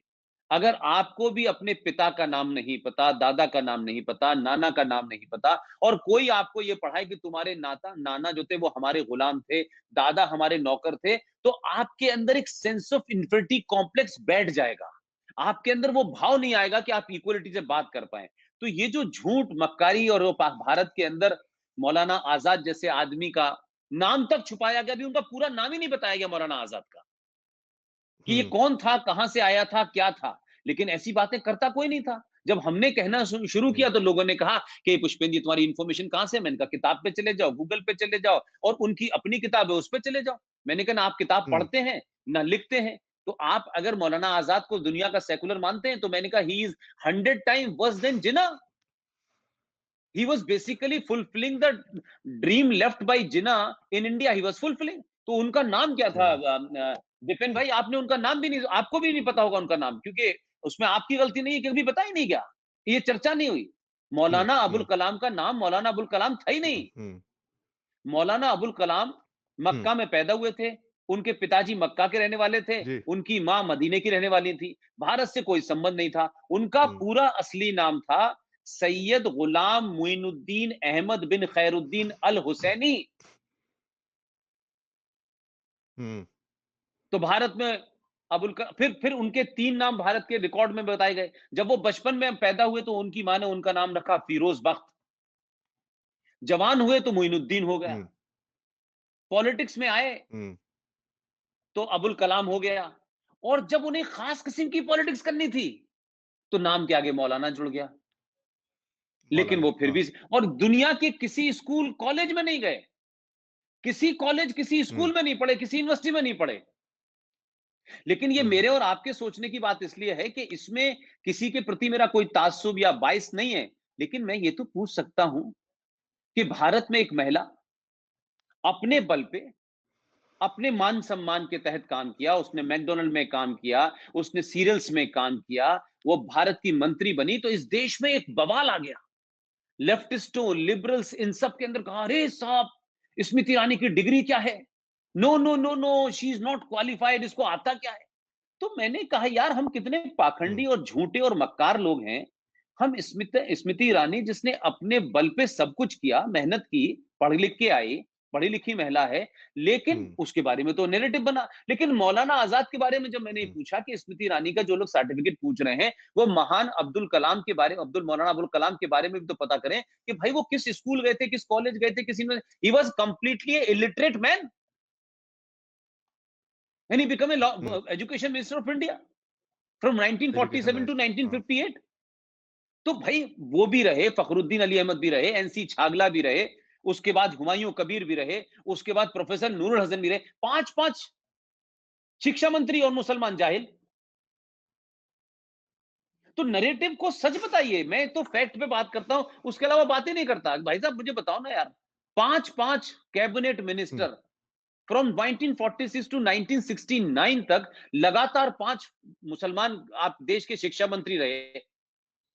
अगर आपको भी अपने पिता का नाम नहीं पता, दादा का नाम नहीं पता, नाना का नाम नहीं पता, और कोई आपको ये पढ़ाए कि तुम्हारे नाना जो थे वो हमारे गुलाम थे, दादा हमारे नौकर थे, तो आपके अंदर एक सेंस ऑफ इन्फिनिटी कॉम्प्लेक्स बैठ जाएगा। आपके अंदर वो भाव नहीं आएगा कि आप इक्वालिटी से बात कर पाएँ। तो ये जो झूठ, मक्कारी, और वो भारत के अंदर मौलाना आजाद जैसे आदमी का नाम तक छुपाया गया, अभी उनका पूरा नाम ही नहीं बताया गया मौलाना आजाद का। कि ये हुँ, कौन था, कहां से आया था, क्या था। लेकिन ऐसी बातें करता कोई नहीं था। जब हमने कहना शुरू किया तो लोगों ने कहा कि पुष्पेंद्र जी तुम्हारी इंफॉर्मेशन कहां से है? मैंने कहा किताब पे चले जाओ, गूगल पे चले जाओ, और उनकी अपनी किताब है उस पे चले जाओ। मैंने कहा ना आप किताब पढ़ते हैं ना लिखते हैं, तो आप अगर मौलाना आजाद को दुनिया का सेकुलर मानते हैं, तो मैंने कहा he is 100 time worse than Jinnah. He was basically fulfilling the dream left by Jinnah in India. He was fulfilling. तो उनका नाम क्या था? दिपेन भाई, आपने उनका नाम भी नहीं, आपको भी नहीं पता होगा उनका नाम, क्योंकि उसमें आपकी गलती नहीं है, क्योंकि पता ही नहीं क्या, ये चर्चा नहीं हुई। मौलाना अबुल कलाम का नाम मौलाना अबुल कलाम था ही नहीं। मौलाना अबुल कलाम मक्का में पैदा हुए थे, उनके पिताजी मक्का के रहने वाले थे, उनकी मां मदीने की रहने वाली थी, भारत से कोई संबंध नहीं था। उनका पूरा असली नाम था सैयद गुलाम मुइनुद्दीन अहमद बिन खैरुद्दीन अल हुसैनी। तो भारत में फिर उनके 3 नाम भारत के रिकॉर्ड में बताए गए। जब वो बचपन में पैदा हुए तो उनकी मां ने उनका नाम रखा फिरोज बख्त, जवान हुए तो मुइनुद्दीन हो गया, पॉलिटिक्स में आए तो अबुल कलाम हो गया, और जब उन्हें खास किस्म की पॉलिटिक्स करनी थी तो नाम के आगे मौलाना जुड़ गया। लेकिन वो फिर भी, और दुनिया के किसी स्कूल कॉलेज में नहीं गए, किसी कॉलेज किसी स्कूल में नहीं पढ़े, किसी यूनिवर्सिटी में नहीं पढ़े। लेकिन ये मेरे और आपके सोचने की बात इसलिए है कि इसमें किसी के प्रति मेरा कोई ताज्जुब या बाइस नहीं है, लेकिन मैं ये तो पूछ सकता हूं कि भारत में एक महिला अपने बल पे, अपने मान सम्मान के तहत काम किया, उसने मैकडोनल्ड में काम किया, उसने सीरियल्स में काम किया, वो भारत की मंत्री बनी, तो इस देश में एक बवाल आ गया। लेफ्टिस्टों, लिबरल्स, इन सब के अंदर कहा, अरे साहब स्मृति ईरानी की डिग्री क्या है? No no no no, she is not qualified, इसको आता क्या है? तो मैंने कहा यार, हम कितने पाखंडी और झूठे और मक्कार लोग हैं। हम स्मृति ईरानी, जिसने अपने बल पे सब कुछ किया, मेहनत की, पढ़ लिख के आई, पढ़ी लिखी महिला है, लेकिन उसके बारे में तो नैरेटिव बना। लेकिन मौलाना आजाद के बारे में जब मैंने पूछा कि स्मृति ईरानी का जो लोग सर्टिफिकेट पूछ रहे हैं, वो महान अब्दुल कलाम के बारे में, मौलाना अब्दुल कलाम के बारे में भी तो पता करें कि भाई वो किस स्कूल गए थे, किस कॉलेज गए थे, किसी में, he was completely illiterate man and he became a education minister of India from 1947 to 1958. तो भाई वो भी रहे, फखरुद्दीन अली अहमद भी रहे, एनसी छागला भी रहे, उसके बाद हुमायूं कबीर भी रहे, उसके बाद प्रोफेसर नूरुल हसन भी रहे, 5 शिक्षा मंत्री और मुसलमान जाहिल। तो नरेटिव को सच बताइए, मैं तो फैक्ट पे बात करता हूं, उसके अलावा बात ही नहीं करता। भाई साहब मुझे बताओ ना यार, 5 कैबिनेट मिनिस्टर फ्रॉम 1946 टू 1969 तक लगातार 5 मुसलमान आप देश के शिक्षा मंत्री रहे।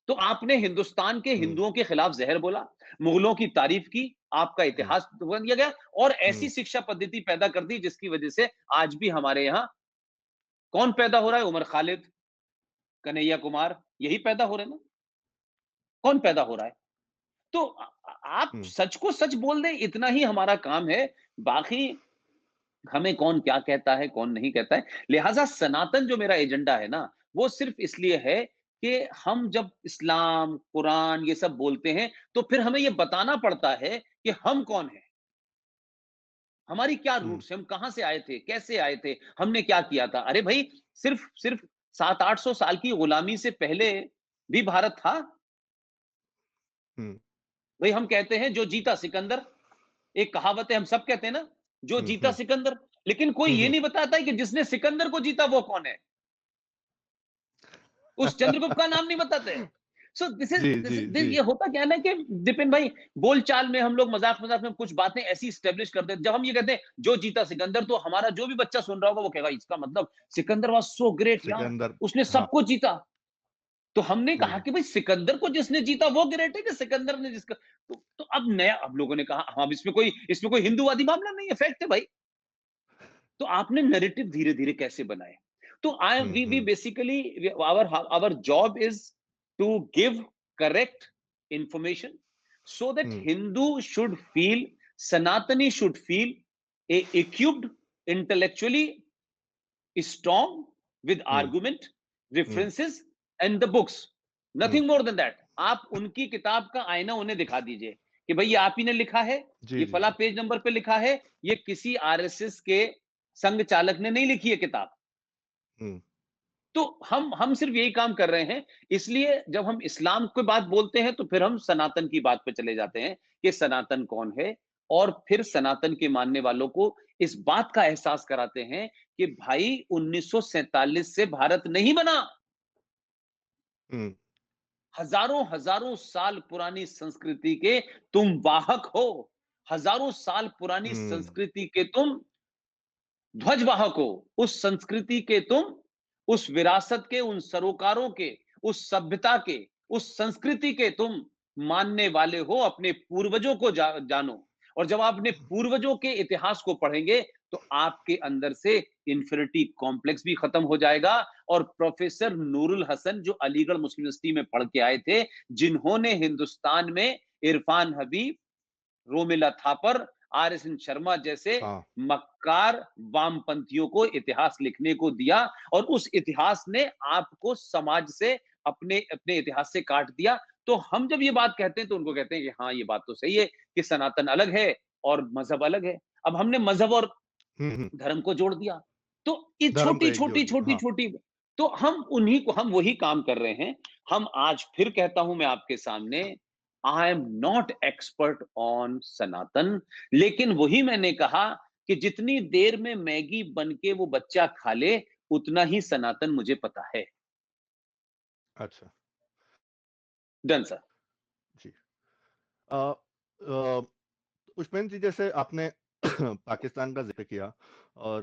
तो आपने हिंदुस्तान के हिंदुओं के खिलाफ जहर बोला, मुगलों की तारीफ की, आपका इतिहास बन दिया गया, और ऐसी शिक्षा पद्धति पैदा कर दी जिसकी वजह से आज भी हमारे यहां कौन पैदा हो रहा है? उमर खालिद, कन्हैया कुमार, यही पैदा हो रहे हैं ना। कौन पैदा हो रहा है? तो आप सच को सच बोल दें, इतना ही हमारा काम है। बाकी हमें कौन क्या कहता है, कौन नहीं कहता है। लिहाजा सनातन जो मेरा एजेंडा है ना, वो सिर्फ इसलिए है कि हम जब इस्लाम, कुरान ये सब बोलते हैं, तो फिर हमें ये बताना पड़ता है कि हम कौन हैं, हमारी क्या रूट्स है, हम कहां से आए थे, कैसे आए थे, हमने क्या किया था। अरे भाई, सिर्फ 700-800 साल की गुलामी से पहले भी भारत था। भाई हम कहते हैं जो जीता सिकंदर, एक कहावत है, हम सब कहते हैं ना, जो जीता सिकंदर, लेकिन कोई ये नहीं बताता है कि जिसने सिकंदर को जीता वो कौन है। उस चंद्रगुप्त का नाम नहीं बताते। सो दिस इज ये होता क्या है ना कि दिपिन भाई, बोलचाल में हम लोग मजाक में कुछ बातें ऐसी स्टेब्लिश कर देते। जब हम ये कहते हैं जो जीता सिकंदर, तो हमारा जो भी बच्चा सुन रहा होगा वो कहेगा इसका मतलब सिकंदर वाज सो ग्रेट यार, उसने सब कुछ जीता। तो हमने कहा कि भाई सिकंदर को जिसने जीता वो ग्रेट है, कि सिकंदर ने जिसका, तो अब नया, अब लोगों ने कहा हाँ इसमें कोई हिंदूवादी मामला नहीं है, फैक्ट है भाई। तो आपने नैरेटिव धीरे धीरे कैसे बनाए? तो I am we basically our job is to give correct information so that Hindu should feel, Sanatani should feel equipped, intellectually strong with argument, references and the books, nothing more than that. आप उनकी किताब का आईना उन्हें दिखा दीजिए कि भाई ये आप ही ने लिखा है, ये फला पेज नंबर पे लिखा है, ये किसी आरएसएस के संघ चालक ने नहीं लिखी है किताब। तो हम सिर्फ यही काम कर रहे हैं। इसलिए जब हम इस्लाम की बात बोलते हैं तो फिर हम सनातन की बात पे चले जाते हैं कि सनातन कौन है, और फिर सनातन के मानने वालों को इस बात का एहसास कराते हैं कि भाई 1947 से भारत नहीं बना। हुँ, हजारों हजारों साल पुरानी संस्कृति के तुम वाहक हो। हजारों साल पुरानी हुँ, संस्कृति के तुम ध्वजवाहक हो। उस संस्कृति के तुम, उस विरासत के, उन सरोकारों के, उस सभ्यता के, उस संस्कृति के तुम मानने वाले हो। अपने पूर्वजों को जानो। और जब आप अपने पूर्वजों के इतिहास को पढ़ेंगे तो आपके अंदर से इंफिनिटी कॉम्प्लेक्स भी खत्म हो जाएगा। और प्रोफेसर नूरुल हसन जो अलीगढ़ मुस्लिम यूनिवर्सिटी में पढ़ के आए थे, जिन्होंने हिंदुस्तान में Irfan Habib, Romila Thapar, R S N Sharma जैसे हाँ, मक्कार वामपंथियों को इतिहास लिखने को दिया, और उस इतिहास ने आपको समाज से, अपने अपने इतिहास से काट दिया। तो हम जब ये बात कहते हैं तो उनको कहते हैं कि हाँ, ये बात तो सही है कि सनातन अलग है और मजहब अलग है। अब हमने मजहब और हुँ, हुँ, धर्म को जोड़ दिया। तो ये धर्म को छोटी एक जोड़ छोटी दिया, छोटी हाँ, छोटी, तो हम वही काम कर रहे हैं। हम आज फिर कहता हूं मैं आपके सामने, I am not expert on Sanatan, लेकिन वही मैंने कहा कि जितनी देर में मैगी बन के वो बच्चा खा ले, उतना ही सनातन मुझे पता है। अच्छा, डन सर। जी। पुष्पेंद्र जी, जैसे आपने पाकिस्तान का ज़िक्र किया और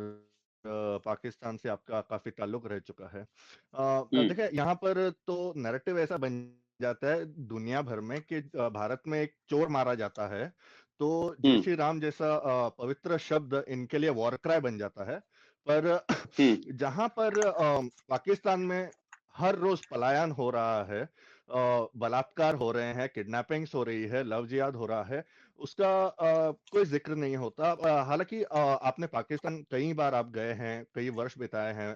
पाकिस्तान से आपका काफ़ी ताल्लुक़ रह चुका है। हम्म। देखिए यहाँ पर तो नैरेटिव ऐसा बन जाता है दुनिया भर में कि भारत में एक चोर मारा जाता है, तो जय हम्म। श्री राम जैसा पवित्र शब्द इनके लिए वॉर क्राई बन जाता है। पर हम्म। जहाँ पर पाकिस्तान में हर रोज़ पलायन हो रहा है, बलात्कार हो रहे हैं, किडनैपिंग्स हो रही है, लव जिहाद हो रहा है, उसका कोई ज़िक्र नहीं होता। हालाँकि आपने पाकिस्तान कई बार आप गए हैं, कई वर्ष बिताए हैं,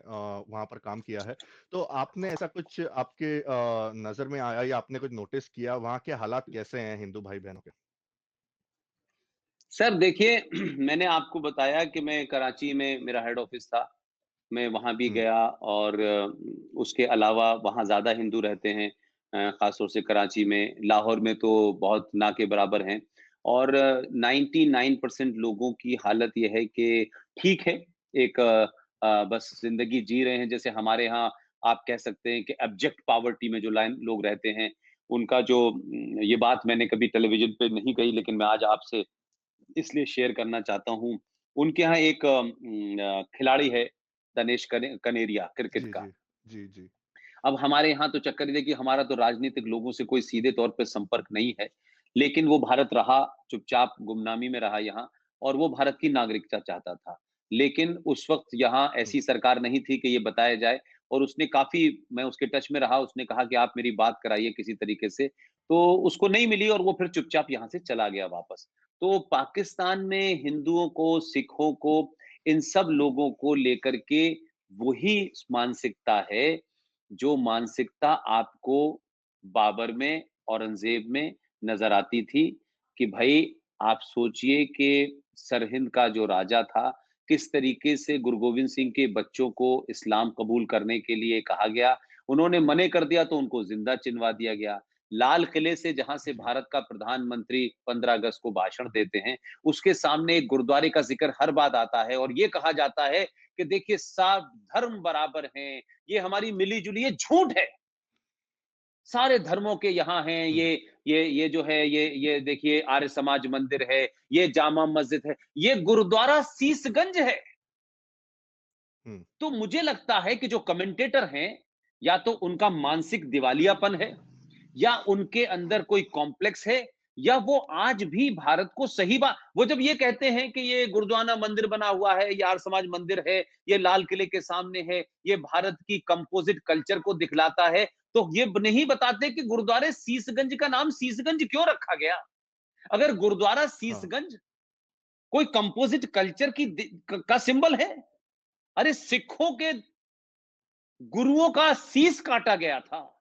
वहाँ पर काम किया है। तो आपने ऐसा कुछ आपके नज़र में आया या आपने कुछ नोटिस किया, वहाँ के हालात कैसे हैं हिंदू भाई-बहनों के? सर देखिए, मैंने आपको बताया कि मैं कराची में मेरा हेड ऑफिस था। मैं वहाँ भी हुँ, गया, और उसके अलावा वहाँ ज़्यादा हिंदू रहते हैं, ख़ास तौर से कराची में। लाहौर में तो बहुत ना के बराबर हैं। और 99% लोगों की हालत ये है कि ठीक है, एक बस ज़िंदगी जी रहे हैं। जैसे हमारे यहाँ आप कह सकते हैं कि एब्जेक्ट पॉवर्टी में जो लाइन लोग रहते हैं, उनका जो ये बात मैंने कभी टेलीविज़न पे नहीं कही, लेकिन मैं आज आपसे इसलिए शेयर करना चाहता हूँ। उनके यहाँ एक खिलाड़ी है, दनेश कनेरिया, क्रिकेट जी, का। जी। जी, जी। अब हमारे यहाँ तो चक्कर ये है कि हमारा तो राजनीतिक लोगों से कोई सीधे तौर पे संपर्क नहीं है। लेकिन वो भारत रहा, चुपचाप गुमनामी में रहा यहाँ, और वो भारत की नागरिकता चाहता था। लेकिन उस वक़्त यहाँ हुँ, ऐसी सरकार नहीं थी कि ये बताया जाए, और उसने काफ़ी, मैं उसके टच में रहा, उसने कहा कि आप मेरी बात कराइए किसी तरीके से, तो उसको नहीं मिली और वो फिर चुपचाप यहाँ से चला गया वापस। तो पाकिस्तान में हिंदुओं को, सिखों को, इन सब लोगों को लेकर के वही मानसिकता है, जो मानसिकता आपको बाबर में, औरंगज़ेब में नज़र आती थी। कि भई आप सोचिए कि सरहिंद का जो राजा था, किस तरीके से गुरु गोविंद सिंह के बच्चों को इस्लाम कबूल करने के लिए कहा गया। उन्होंने मना कर दिया तो उनको ज़िंदा चिनवा दिया गया। लाल किले से, जहाँ से जी। भारत का प्रधानमंत्री 15 अगस्त को भाषण देते हैं, उसके सामने एक गुरुद्वारे का ज़िक्र हर बार आता है, और ये कहा जाता है कि देखिए सब धर्म बराबर हैं, ये हमारी मिली-जुली, ये झूठ है। सारे धर्मों के यहाँ हैं, हुँ, ये जो है, ये देखिए आर्य समाज मंदिर है, ये जामा मस्जिद है, ये गुरुद्वारा शीशगंज है। हुँ, तो मुझे लगता है कि जो कमेंटेटर हैं, या तो उनका मानसिक दिवालियापन है, या उनके अंदर कोई कॉम्प्लेक्स है, या वो आज भी भारत को सही बात, वो जब ये कहते हैं कि ये गुरुद्वारा मंदिर बना हुआ है, ये आर्य समाज मंदिर है, ये लाल किले के सामने है, ये भारत की कंपोजिट कल्चर को दिखलाता है, तो ये नहीं बताते कि गुरुद्वारे शीशगंज का नाम शीशगंज क्यों रखा गया। अगर गुरुद्वारा हाँ। शीशगंज कोई कंपोजिट कल्चर का सिंबल है, अरे सिखों के गुरुओं का शीश काटा गया था।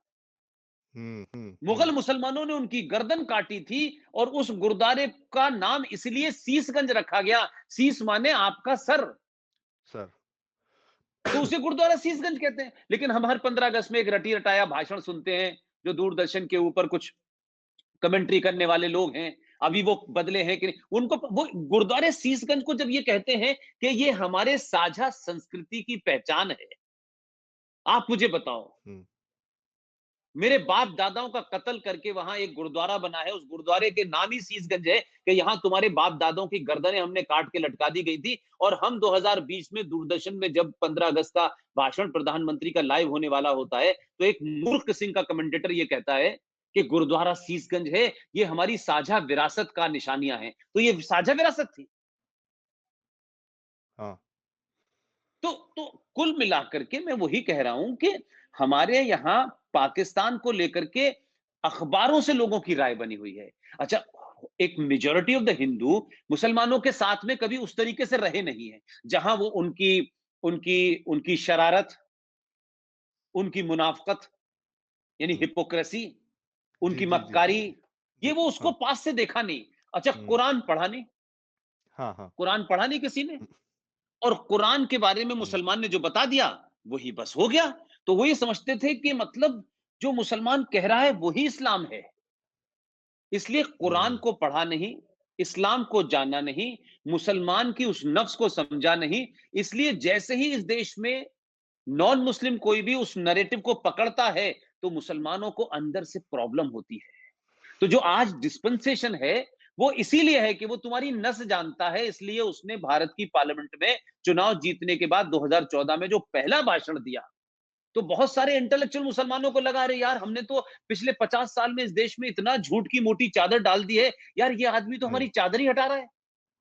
हुँ, हुँ, मुगल हुँ, मुसलमानों ने उनकी गर्दन काटी थी, और उस गुरुद्वारे का नाम इसलिए शीशगंज रखा गया। शीश माने आपका सर। सर। तो उसे गुरुद्वारा शीशगंज कहते हैं। लेकिन हम हर 15 अगस्त में एक रटी रटाया भाषण सुनते हैं, जो दूरदर्शन के ऊपर कुछ कमेंट्री करने वाले लोग हैं, अभी वो बदले हैं कि नहीं, उनको वो गुरुद्वारे शीशगंज को जब ये कहते हैं कि ये हमारे साझा संस्कृति की पहचान है, आप मुझे बताओ, मेरे बाप दादाओं का कत्ल करके वहां एक गुरुद्वारा बना है, उस गुरुद्वारे के नाम ही शीशगंज है कि यहां तुम्हारे बाप दादाओं की गर्दनें हमने काट के लटका दी गई थी। और हम 2020 में दूरदर्शन में जब 15 अगस्त का भाषण प्रधानमंत्री का लाइव होने वाला होता है, तो एक मूर्ख सिंह का कमेंटेटर ये कहता है कि गुरुद्वारा शीशगंज है, ये हमारी साझा विरासत का निशानियां हैं। तो ये साझा विरासत थी। हाँ। तो कुल मिलाकर के मैं वही कह रहा हूं कि हमारे यहां पाकिस्तान को लेकर के अखबारों से लोगों की राय बनी हुई है। अच्छा, एक मेजॉरिटी ऑफ द हिंदू मुसलमानों के साथ में कभी उस तरीके से रहे नहीं है, जहां वो उनकी उनकी उनकी शरारत, उनकी मुनाफकत यानी हुँ। हिपोक्रेसी, जी, उनकी जी, जी, जी, मक्कारी, जी। ये जी, वो उसको हाँ। पास से देखा नहीं। अच्छा, हुँ। कुरान पढ़ा नहीं, हाँ, हाँ। कुरान पढ़ा नहीं किसी ने, हुँ, और कुरान के बारे में हुँ, मुसलमान ने जो बता दिया वही बस हो गया। तो वो ये समझते थे कि मतलब जो मुसलमान कह रहा है वही इस्लाम है। इसलिए कुरान हुँ, को पढ़ा नहीं, इस्लाम को जाना नहीं, मुसलमान की उस नफ्स को समझा नहीं। इसलिए जैसे ही इस देश में नॉन मुस्लिम कोई भी उस नैरेटिव को पकड़ता है, तो मुसलमानों को अंदर से प्रॉब्लम होती है। तो जो आज डिस्पेंसेशन है, वो इसीलिए है कि वो तुम्हारी नस जानता है। इसलिए उसने भारत की पार्लियामेंट में चुनाव जीतने के बाद 2014 में जो पहला भाषण दिया, तो बहुत सारे इंटेलेक्चुअल मुसलमानों को लगा, अरे यार, हमने तो पिछले 50 साल में इस देश में इतना झूठ की मोटी चादर डाल दी है, यार ये आदमी तो हमारी हुँ, चादर ही हटा रहा है,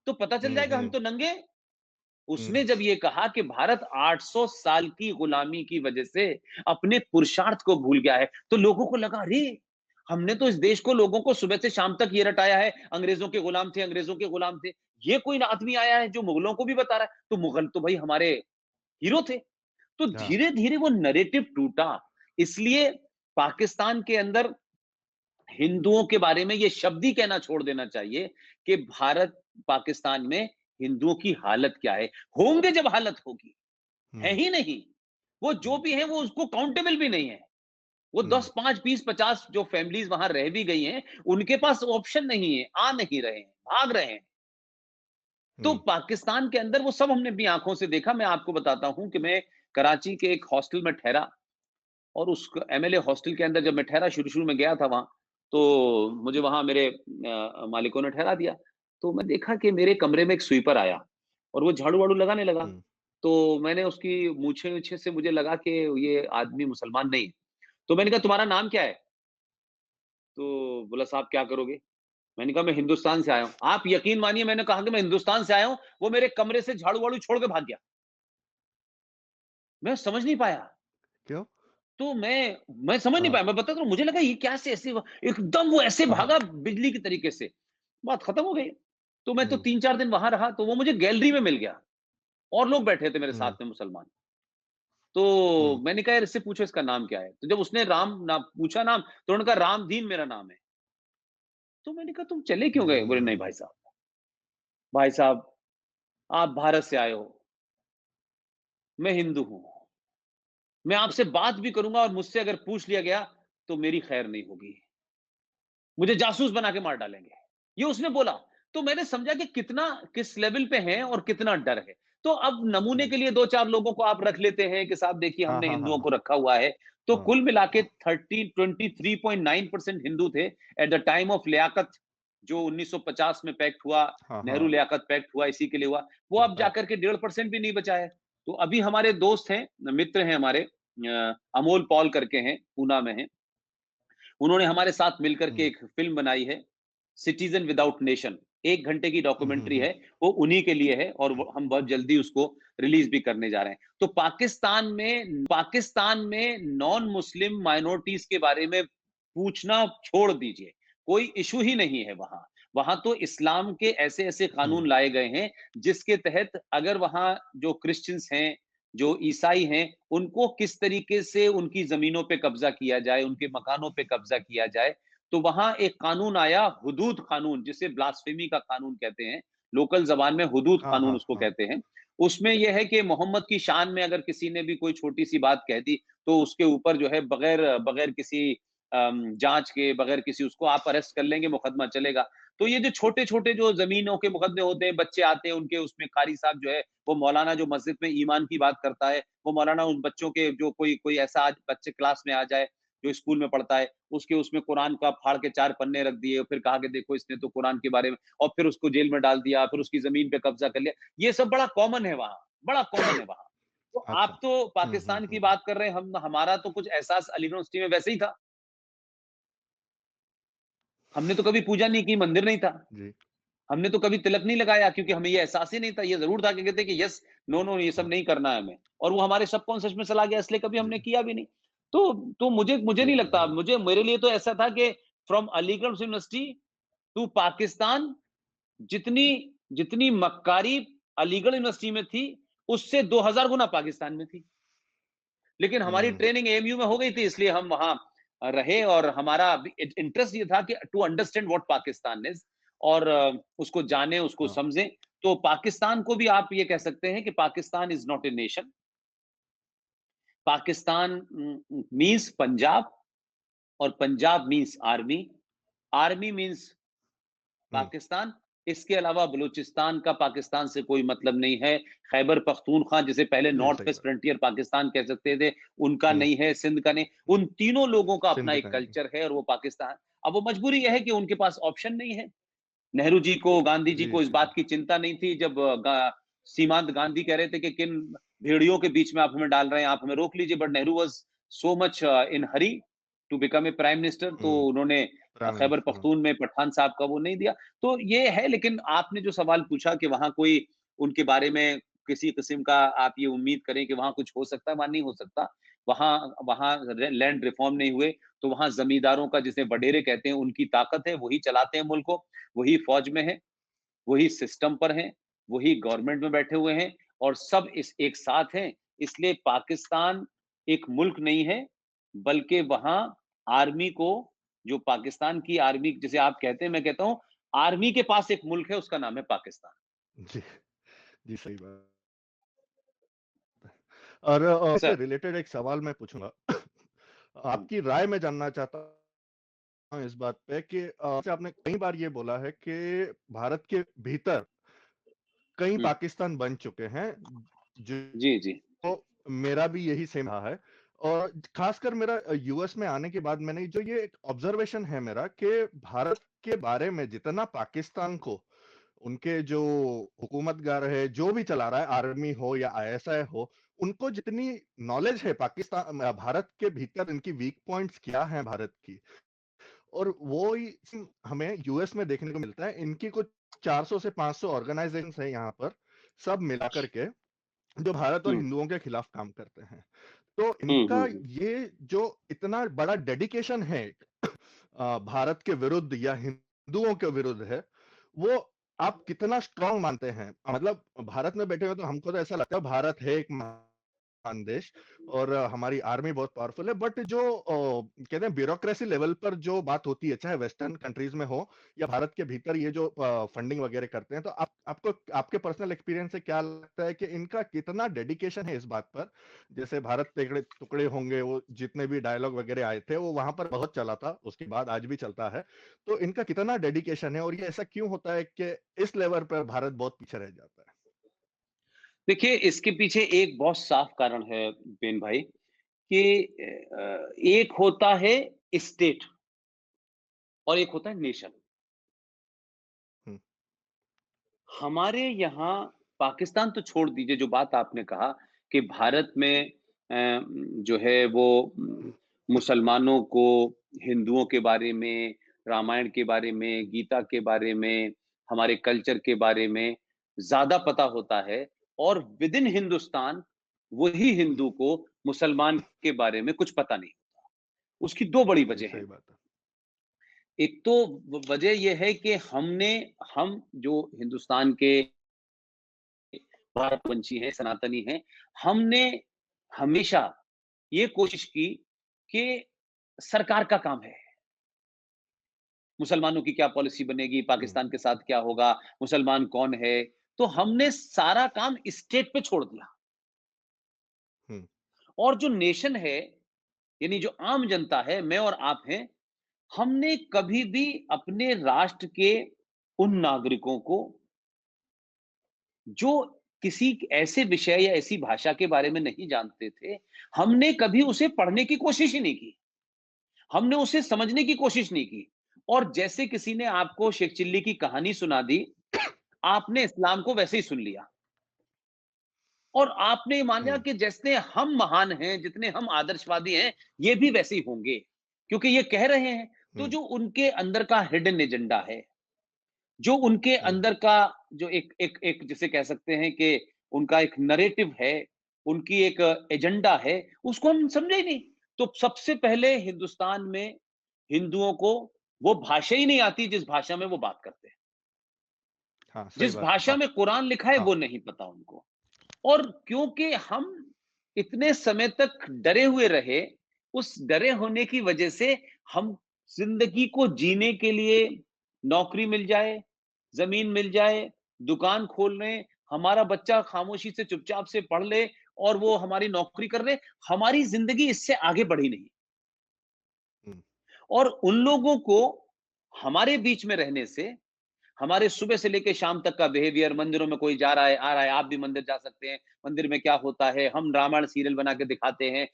तो पता चल हुँ, जाएगा हम हुँ, तो नंगे। उसने हुँ। जब ये कहा कि भारत 800 साल की गुलामी की वजह से अपने पुरुषार्थ को भूल गया है, तो लोगों को लगा, अरे हमने तो इस देश को, लोगों को सुबह से शाम तक ये रटाया है, अंग्रेजों के गुलाम थे, अंग्रेजों के गुलाम थे। ये कोई आदमी आया है जो मुगलों को भी बता रहा है, तो मुगल तो भाई हमारे हीरो थे। तो हाँ। धीरे धीरे वो नैरेटिव टूटा। इसलिए पाकिस्तान के अंदर हिंदुओं के बारे में ये शब्द ही कहना छोड़ देना चाहिए कि भारत पाकिस्तान में हिंदुओं की हालत क्या है। होंगे जब हालत होगी, है हुँ, ही नहीं। वो जो हुँ, भी है वो उसको काउंटेबल भी नहीं है। वो हुँ, 10 5 20 50 जो फैमिलीज वहां रह भी गई हैं, उनके पास ऑप्शन नहीं है, आ नहीं रहे हैं, भाग रहे हैं। तो हुँ, पाकिस्तान के अंदर वो सब हमने अपनी आंखों से देखा। मैं आपको बताता हूं कि मैं कराची के एक हॉस्टल में ठहरा, और उस एमएलए हॉस्टल के अंदर जब मैं ठहरा, शुरू-शुरू में गया था वहाँ, तो मुझे वहाँ मेरे मालिकों ने ठहरा दिया। तो मैं देखा कि मेरे कमरे में एक स्वीपर आया और वो झाड़ू-वाड़ू लगाने लगा। हुँ, तो मैंने उसकी मूछें-वूछें से मुझे लगा कि ये आदमी मुसलमान नहीं है। तो मैंने कहा, तुम्हारा नाम क्या है? तो बोला, साहब क्या करोगे? मैंने कहा, मैं हिंदुस्तान से आया हूँ। आप यकीन मानिए, मैंने कहा कि मैं हिंदुस्तान से आया हूँ, वो मेरे कमरे से झाड़ू-वाड़ू छोड़ के भाग गया। मैं समझ नहीं पाया। क्यों? तो मैं समझ नहीं हाँ, पाया, मैं बताता हूँ, मुझे लगा ये क्या से ऐसे एकदम वो ऐसे हाँ, भागा बिजली की तरीके से, बात खत्म हो गई। तो मैं तो हुँ, 3-4 दिन वहां रहा, तो वो मुझे गैलरी में मिल गया, और लोग बैठे थे मेरे साथ हुँ, में मुसलमान। तो हुँ, मैंने कहा, यार इससे पूछो इसका नाम क्या है? तो जब उसने राम नाम पूछा नाम, तो उन्होंने कहा, रामदीन मेरा नाम है। तो मैंने कहा, तुम चले क्यों गए? बोले, नहीं हुँ, भाई साहब, आप भारत से आए हो, मैं हिंदू हूं, मैं आपसे बात भी करूंगा और मुझसे अगर पूछ लिया गया तो मेरी खैर नहीं होगी, मुझे जासूस बना के मार डालेंगे, ये उसने बोला। तो मैंने समझा कि कितना, किस लेवल पे है और कितना डर है। तो अब नमूने हुँ। के लिए 2-4 लोगों को आप रख लेते हैं कि साहब देखिए, हाँ, हमने हाँ, हाँ, हिंदुओं को हाँ, रखा हुआ है। तो हाँ, कुल मिला के 23.9% हिंदू थे at the time of Liaquat, जो 1950 में पैक्ट हुआ, हाँ, नेहरू हाँ, लियाकत पैक्ट हुआ, इसी के लिए हुआ। वो अब हाँ, जाकर के 1.5% भी नहीं बचा है। तो अभी हमारे दोस्त हैं, मित्र हैं हमारे, अमोल पॉल करके हैं, पूना में हैं। उन्होंने हमारे साथ मिलकर के हुँ, एक फ़िल्म बनाई है, सिटीज़न विदाउट नेशन। 1 घंटे की हुँ, हुँ, डॉक्यूमेंट्री हुँ, है, वो उन्हीं के लिए है, और हुँ, वो हम बहुत जल्दी उसको रिलीज़ भी करने जा रहे हैं। तो पाकिस्तान में नॉन मुस्लिम माइनॉरिटीज़ के बारे में पूछना छोड़ दीजिए, कोई इश्यू ही नहीं है वहाँ। वहाँ तो इस्लाम के ऐसे-ऐसे हुँ, कानून लाए गए हैं, जिसके तहत अगर वहाँ जो क्रिश्चियंस हैं, जो ईसाई हैं, उनको किस तरीके से उनकी ज़मीनों पे कब्ज़ा किया जाए, उनके मकानों पे कब्ज़ा किया जाए। तो वहाँ एक कानून आया, हुदूद कानून, जिसे ब्लास्फेमी का कानून कहते हैं, लोकल ज़बान में हुदूद हाँ, कानून हाँ, उसको हाँ, कहते हैं। उसमें यह है कि मोहम्मद की शान में अगर किसी ने भी कोई छोटी-सी बात कह दी, तो उसके ऊपर जो है बगैर बगैर किसी जाँच के, बगैर किसी उसको आप अरेस्ट कर लेंगे, मुकदमा चलेगा। तो ये जो छोटे-छोटे जो ज़मीनों के मुकदमे होते हैं, बच्चे आते हैं उनके, उसमें कारी साहब जो है, वो मौलाना जो मस्जिद में ईमान की बात करता है, वो मौलाना उन बच्चों के जो कोई कोई ऐसा आज बच्चे क्लास में आ जाए, जो स्कूल में पढ़ता है, उसके उसमें कुरान का फाड़ के 4 पन्ने रख दिए, फिर कहा कि देखो इसने तो कुरान के बारे में, और फिर उसको जेल में डाल दिया, फिर उसकी ज़मीन पे कब्ज़ा कर लिया। ये सब बड़ा कॉमन है वहाँ, बड़ा कॉमन है वहाँ। तो अच्छा। आप तो पाकिस्तान की बात कर रहे हैं, हम हमारा तो कुछ एहसास अली यूनिवर्सिटी में वैसे ही था। हमने तो कभी पूजा नहीं की, मंदिर नहीं था। जी। हमने तो कभी तिलक नहीं लगाया, क्योंकि हमें ये एहसास ही नहीं था। ये ज़रूर था कि कहते कि यस, नो, नो, ये सब हाँ। नहीं करना है हमें, और वो हमारे सबकॉन्शियस में चला गया, इसलिए कभी जी, हमने किया भी नहीं। तो मुझे मुझे नहीं जी, लगता, जी। मेरे लिए तो ऐसा था कि from Aligarh university to Pakistan, जितनी जितनी मक्कारी अलीगढ़ यूनिवर्सिटी में थी, उससे 2000 गुना पाकिस्तान में थी। लेकिन हमारी हुँ, ट्रेनिंग एएमयू में हो गई थी, इसलिए हम वहाँ रहे, और हमारा इंटरेस्ट ये था कि to understand what Pakistan is, और उसको जानें, उसको हाँ। समझें। तो पाकिस्तान को भी आप ये कह सकते हैं कि Pakistan is not a nation. Pakistan means Punjab, और Punjab means army, army means hmm, Pakistan. इसके अलावा बलूचिस्तान का पाकिस्तान से कोई मतलब नहीं है। खैबर पख्तूनख्वा, जिसे पहले जी, नॉर्थ सही वेस्ट बात। फ्रंटियर पाकिस्तान कह सकते थे, उनका हुँ, नहीं है, सिंध का नहीं। हुँ, उन तीनों लोगों का अपना सिंध एक का नहीं। कल्चर है, और वो पाकिस्तान, अब वो मजबूरी यह है कि उनके पास ऑप्शन नहीं है। नेहरू जी को, गांधी जी जी, को इस जी, जी। बात की चिंता नहीं थी, जब सीमांत गांधी कह रहे थे कि किन भेड़ियों के बीच में आप हमें डाल रहे हैं, आप हमें रोक लीजिए, but Nehru was so much in hurry to become a prime minister, तो हुँ, उन्होंने प्राइम खैबर मिनिस्टर हाँ। पख्तून में पठान साहब का वो नहीं दिया। तो ये है, लेकिन आपने जो सवाल पूछा कि वहां कोई उनके बारे में किसी किस्म का आप ये उम्मीद करें कि वहां कुछ हो सकता है, वहां नहीं हो सकता। वहां वहां लैंड रिफॉर्म नहीं हुए, तो वहां जमींदारों का, जिसे वडेरे कहते हैं, उनकी ताकत है, वही चलाते हैं मुल्क को, वही फौज में है, वही सिस्टम पर हैं, वही गवर्नमेंट में बैठे हुए हैं, और सब इस एक साथ हैं। इसलिए पाकिस्तान एक मुल्क नहीं है, बल्कि वहां आर्मी को, जो पाकिस्तान की आर्मी जिसे आप कहते हैं, मैं कहता हूं आर्मी के पास एक मुल्क है, उसका नाम है पाकिस्तान। जी, जी, सही बात। और इससे सर। रिलेटेड एक सवाल मैं पूछूँगा। हम्म, आपकी राय मैं जानना चाहता हूँ इस बात पे कि जैसे आपने कई बार ये बोला है कि भारत के भीतर कई हम्म, पाकिस्तान बन चुके हैं, जो जी, जी। मेरा भी यही सेम रहा है। और खासकर मेरा यूएस में आने के बाद मैंने जो ये एक ऑब्जर्वेशन है मेरा कि भारत के बारे में जितना पाकिस्तान को उनके जो हुकूमतगार है, जो भी चला रहा है, आर्मी हो या आईएसआई हो, उनको जितनी नॉलेज है पाकिस्तान भारत के भीतर इनकी वीक पॉइंट्स क्या हैं भारत की, और वो ही हमें यूएस में देखने को मिलता है। इनकी कुछ 400 से 500 ऑर्गेनाइजेशंस हैं यहाँ पर, सब मिलाकर के, जो भारत और हम्म, हिंदुओं के खिलाफ काम करते हैं। तो हम्म, इनका ये जो इतना बड़ा डेडिकेशन है भारत के विरुद्ध या हिंदुओं के विरुद्ध है, वो आप कितना स्ट्रांग मानते हैं? मतलब भारत में बैठे हुए तो हमको तो ऐसा लगता है भारत है एक महान देश, और हमारी आर्मी बहुत पावरफुल है, बट जो कहते हैं ब्यूरोक्रेसी लेवल पर जो बात होती है, चाहे वेस्टर्न कंट्रीज में हो या भारत के भीतर, ये जो फंडिंग वगैरह करते हैं, तो आपको आपके पर्सनल एक्सपीरियंस से क्या लगता है कि इनका कितना डेडिकेशन है इस बात पर? जैसे भारत टुकड़े टुकड़े होंगे, वो जितने भी डायलॉग वगैरह आए थे वो वहां पर बहुत चला था, उसके बाद आज भी चलता है। तो इनका कितना डेडिकेशन है, और ये ऐसा क्यों होता है कि इस लेवल पर भारत बहुत पीछे रह जाता है? देखिए, इसके पीछे एक बहुत साफ कारण है बेन भाई, कि एक होता है स्टेट, और एक होता है नेशन। हम्म, हमारे यहाँ, पाकिस्तान तो छोड़ दीजिए, जो बात आपने कहा कि भारत में जो है वो मुसलमानों को हिंदुओं के बारे में, रामायण के बारे में, गीता के बारे में, हमारे कल्चर के बारे में ज्यादा पता होता है, और विद इन हिंदुस्तान वही हिंदू को मुसलमान के बारे में कुछ पता नहीं। उसकी दो बड़ी जी, वजह हैं। सही बात है। एक तो वजह यह है कि हम जो हिंदुस्तान के भारतवंशी हैं, सनातनी हैं, हमने हमेशा ये कोशिश की कि सरकार का काम है, मुसलमानों की क्या पॉलिसी बनेगी, हम्म, पाकिस्तान के साथ क्या होगा, मुसलमान कौन है, तो हमने सारा काम स्टेट पे छोड़ दिया। हम्म, और जो नेशन है, यानी जो आम जनता है, मैं और आप हैं, हमने कभी भी अपने राष्ट्र के उन नागरिकों को जो किसी ऐसे विषय या ऐसी भाषा के बारे में नहीं जानते थे, हमने कभी उसे पढ़ने की कोशिश ही नहीं की। हमने उसे समझने की कोशिश नहीं की। और जैसे किसी ने आपको शेख चिल्ली की कहानी सुना दी, आपने इस्लाम को वैसे ही सुन लिया। और आपने मान लिया हम्म, कि जैसे हम महान हैं, जितने हम आदर्शवादी हैं, ये भी वैसे ही होंगे, क्योंकि ये कह रहे हैं। तो हम्म, जो उनके अंदर का हिडन एजेंडा है, जो उनके हम्म, अंदर का जो एक एक एक जिसे कह सकते हैं कि उनका एक नैरेटिव है, उनकी एक एजेंडा है, उसको हम समझे ही नहीं। तो सबसे पहले हिंदुस्तान में हिंदुओं को वो भाषा ही नहीं आती जिस भाषा में वो बात करते हैं। हाँ, सही जिस बात है। भाषा में कुरान लिखा है हाँ, वो नहीं पता उनको। और क्योंकि हम इतने समय तक डरे हुए रहे, उस डरे होने की वजह से हम जिंदगी को जीने के लिए नौकरी मिल जाए, जमीन मिल जाए, दुकान खोल लें, हमारा बच्चा खामोशी से चुपचाप से पढ़ ले और वो हमारी नौकरी कर ले, हमारी जिंदगी इससे आगे बढ़ी नहीं। हम्म, और उन लोगों को हमारे बीच में रहने से, हमारे सुबह से लेके शाम तक का बिहेवियर, मंदिरों में कोई जा रहा है, आ रहा है, आप भी मंदिर जा सकते हैं, मंदिर में क्या होता है, हम रामायण सीरियल बना के दिखाते हैं,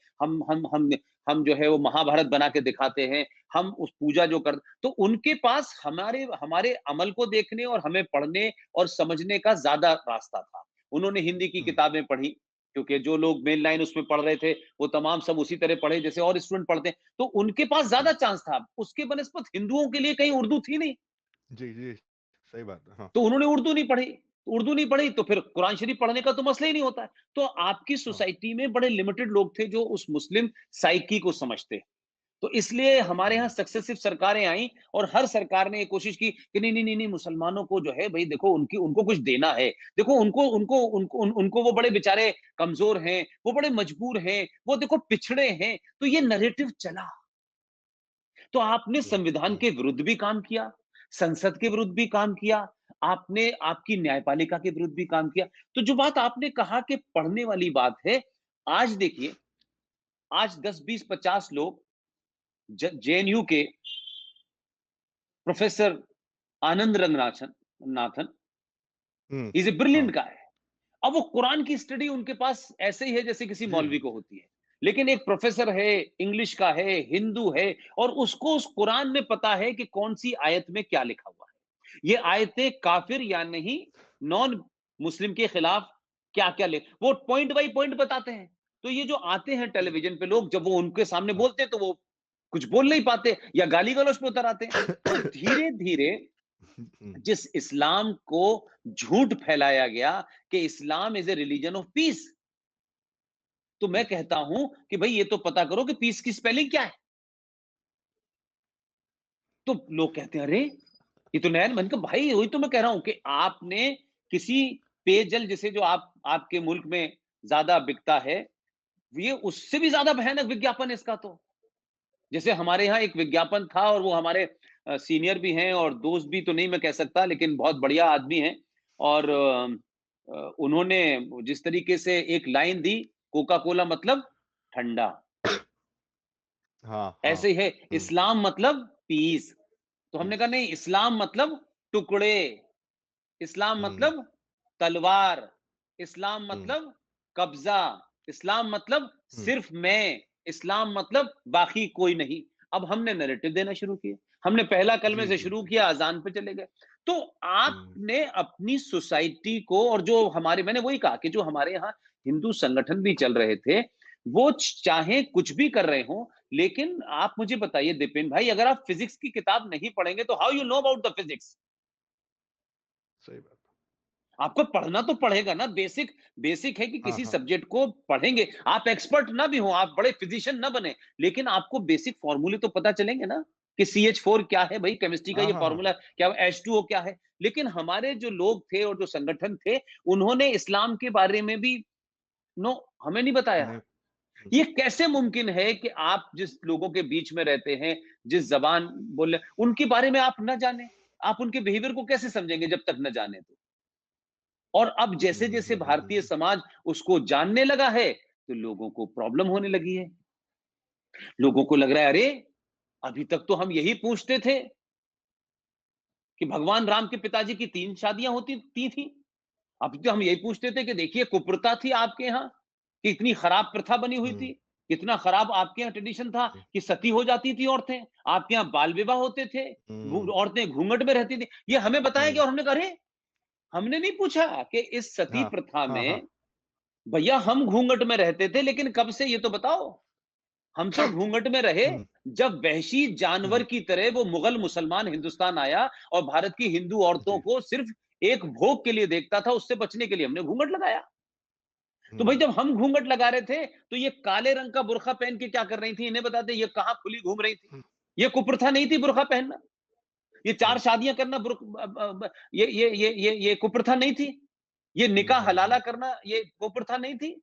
हम जो है वो महाभारत बना के दिखाते हैं, हम उस पूजा जो कर, तो उनके पास हमारे हमारे अमल को देखने और हमें पढ़ने और समझने का ज्यादा रास्ता था। उन्होंने हिंदी की हम्म, किताबें पढ़ी, क्योंकि जो लोग मेन लाइन उसमें पढ़ रहे थे, वो तमाम सब उसी तरह पढ़े जैसे और स्टूडेंट पढ़ते हैं, तो उनके पास ज्यादा हम्म, चांस था। उसके बनस्पत हिंदुओं के लिए कहीं उर्दू थी नहीं, जी, जी, सही बात है। हाँ, तो उन्होंने उर्दू नहीं पढ़ी। उर्दू नहीं पढ़ी तो फिर कुरान शरीफ पढ़ने का तो मसला ही नहीं होता है। तो आपकी हाँ, सोसाइटी में बड़े लिमिटेड लोग थे जो उस मुस्लिम साइकी को समझते। तो इसलिए हमारे यहाँ हम्म, सक्सेसिव सरकारें आई और हर सरकार ने ये कोशिश की कि नहीं नहीं नहीं नहीं, मुसलमानों को जो है भाई देखो, उनकी उनको कुछ देना है। देखो उनको उनको उनको उनको वो बड़े बेचारे कमजोर हैं, वो बड़े मजबूर हैं, वो देखो पिछड़े हैं। तो ये नैरेटिव चला। तो आपने हम्म, संविधान हम्म, के विरुद्ध भी काम किया, संसद के विरुद्ध भी काम किया, आपने आपकी न्यायपालिका के विरुद्ध भी काम किया। तो जो बात आपने कहा कि पढ़ने वाली बात है, आज देखिए, आज 10, 20, 50 लोग जेएनयू के professor Anand Ranganathan Nathan, hmm, is a हाँ, ब्रिलियंट गाय। अब वो कुरान की स्टडी उनके पास ऐसे ही है जैसे किसी जी, मौलवी को होती है। लेकिन एक प्रोफेसर है, इंग्लिश का है, हिंदू है, और उसको उस कुरान में पता है कि कौन सी आयत में क्या लिखा हुआ है। ये आयतें काफिर या नहीं, नॉन मुस्लिम के खिलाफ क्या क्या लिख, वो पॉइंट बाई पॉइंट बताते हैं। तो ये जो आते हैं टेलीविजन पे लोग, जब वो उनके सामने हाँ, बोलते हैं तो वो कुछ बोल नहीं पाते या गाली गलौज पे उतर आते हैं। तो धीरे धीरे हम्म, जिस इस्लाम को झूठ फैलाया गया कि Islam is a religion of peace, तो मैं हम्म, कहता हूं कि भाई ये तो पता करो कि पीस की स्पेलिंग क्या है। तो लोग कहते हैं अरे ये तो नया, मैंने कहा भाई वही तो मैं कह रहा हूं कि आपने किसी पेयजल जिसे जो आपके मुल्क में ज्यादा बिकता है, ये उससे भी ज्यादा भयानक विज्ञापन है इसका। तो जैसे हमारे यहाँ एक विज्ञापन था, और वो हमारे सीनियर भी हैं और दोस्त भी तो नहीं मैं कह सकता, लेकिन बहुत बढ़िया आदमी हैं। और उन्होंने जिस तरीके से एक लाइन दी, कोका कोला मतलब ठंडा, हाँ, हाँ, ऐसे ही है हम्म, इस्लाम मतलब पीस। तो हमने पीस, कहा नहीं, इस्लाम मतलब टुकड़े, इस्लाम हम्म, मतलब तलवार, इस्लाम हम्म, मतलब कब्जा, इस्लाम मतलब हम्म, सिर्फ मैं, इस्लाम मतलब बाकी कोई नहीं। अब हमने नैरेटिव देना शुरू किया, हमने पहला कलमे जी, से जी, शुरू जी, किया, अजान पे चले गए। तो हम्म, आपने अपनी सोसाइटी को, और जो हमारे, मैंने वही कहा कि जो हमारे यहाँ हिंदू संगठन भी चल रहे थे, वो चाहे कुछ भी कर रहे हो, लेकिन आप मुझे बताइए दीपेन भाई, अगर आप फिजिक्स की किताब नहीं पढ़ेंगे तो how you know about the physics? सही बात। आपको पढ़ना तो पड़ेगा ना, बेसिक। बेसिक है कि हाँ, किसी हाँ, सब्जेक्ट को पढ़ेंगे, आप एक्सपर्ट ना भी हो, आप बड़े फिजिशियन ना बने, लेकिन आपको बेसिक फॉर्मूले तो पता चलेंगे ना कि CH4 क्या है भाई, केमिस्ट्री का हाँ, ये हाँ, हाँ, फॉर्मूला क्या, H2O क्या है। लेकिन हमारे जो लोग थे और जो संगठन थे, उन्होंने इस्लाम के बारे में भी नो हमें नहीं बताया। नहीं, ये कैसे मुमकिन है कि आप जिस लोगों के बीच में रहते हैं, जिस जबान बोल रहे, उनके बारे में आप ना जाने? आप उनके बिहेवियर को कैसे समझेंगे जब तक न जाने? तो और अब जैसे जैसे भारतीय समाज उसको जानने लगा है, तो लोगों को प्रॉब्लम होने लगी है। लोगों को लग रहा है, अरे अभी तक तो हम यही पूछते थे कि भगवान राम के पिताजी की 3 शादियां होती थी। अब तो हम यही पूछते थे कि देखिए कुप्रथा थी आपके यहाँ, कि इतनी खराब प्रथा बनी हुई थी, कितना खराब आपके यहाँ ट्रेडिशन था कि सती हो जाती थी औरतें, आपके यहाँ बाल विवाह होते थे, औरतें घूंघट में रहती थी। ये हमें बताया गया और हमने कहा, अरे हमने नहीं पूछा कि इस सती हाँ, प्रथा हाँ, हाँ। में भैया हम घूंघट में रहते थे, लेकिन कब से ये तो बताओ। हम तो घूंघट में रहे हुँ, जब वहशी जानवर हुँ, की तरह वो मुगल मुसलमान हिंदुस्तान आया और भारत की हिंदू औरतों जी, को सिर्फ एक भोग के लिए देखता था, उससे बचने के लिए हमने घूंघट लगाया। तो भाई हुँ, जब हम घूंघट लगा रहे थे तो ये काले रंग का बुर्का पहन के क्या कर रही थी, इन्हें बताते, ये कहां खुली घूम रही थी। हुँ, ये कुप्रथा नहीं थी बुर्का पहनना, ये 4 हुँ, शादियां करना ये कुप्रथा नहीं थी, ये हुँ, निकाह हुँ, हलाला हुँ, करना ये कुप्रथा नहीं थी।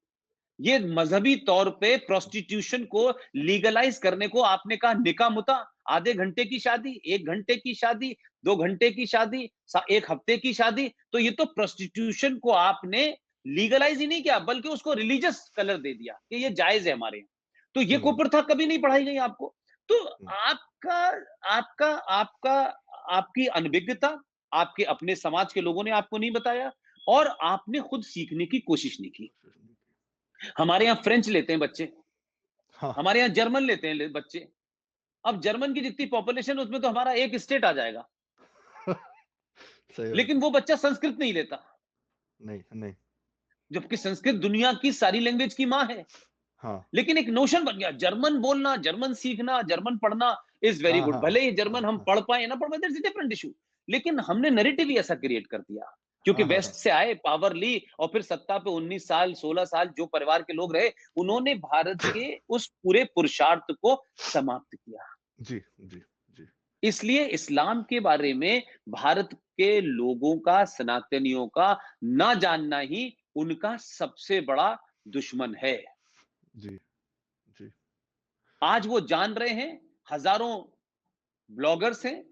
ये मजहबी तौर पे प्रोस्टिट्यूशन को लीगलाइज करने को आपने कहा निकाह मुता, आधे घंटे की शादी, 1 घंटे की शादी, 2 घंटे की शादी, 1 हफ्ते की शादी। तो ये तो प्रोस्टिट्यूशन को आपने लीगलाइज ही नहीं किया, बल्कि उसको रिलीजियस कलर दे दिया कि ये जायज है हमारे यहाँ। तो ये हुँ, कुप्रथा कभी नहीं पढ़ाई गई आपको। तो हुँ, आपका आपका आपका आपकी अनभिज्ञता, आपके अपने समाज के लोगों ने आपको नहीं बताया और आपने खुद सीखने की कोशिश नहीं की। हमारे यहाँ फ्रेंच लेते हैं बच्चे, हाँ, हमारे यहाँ जर्मन लेते हैं बच्चे। अब जर्मन की जितनी पॉपुलेशन है उसमें तो हमारा एक स्टेट आ जाएगा, सही बात लेकिन है। वो बच्चा संस्कृत नहीं लेता, नहीं, नहीं, जबकि संस्कृत दुनिया की सारी लैंग्वेज की माँ है। हाँ, लेकिन एक नोशन बन गया, जर्मन बोलना, जर्मन सीखना, जर्मन पढ़ना इज वेरी हाँ, गुड। हाँ, भले ही हाँ, जर्मन हम हाँ, पढ़ पाए ना पढ़ पाए, दैट्स अ डिफरेंट इशू। लेकिन हमने नैरेटिव ही ऐसा क्रिएट कर दिया, क्योंकि हाँ, हाँ, वेस्ट हाँ, से आए, पावर ली और फिर सत्ता पे 19 साल 16 साल जो परिवार के लोग रहे, उन्होंने भारत के उस पूरे पुरुषार्थ को समाप्त किया। जी, जी, जी, इसलिए इस्लाम के बारे में भारत के लोगों का, सनातनियों का ना जानना ही उनका सबसे बड़ा दुश्मन है। जी, जी, आज वो जान रहे हैं, हजारों ब्लॉगर्स हैं,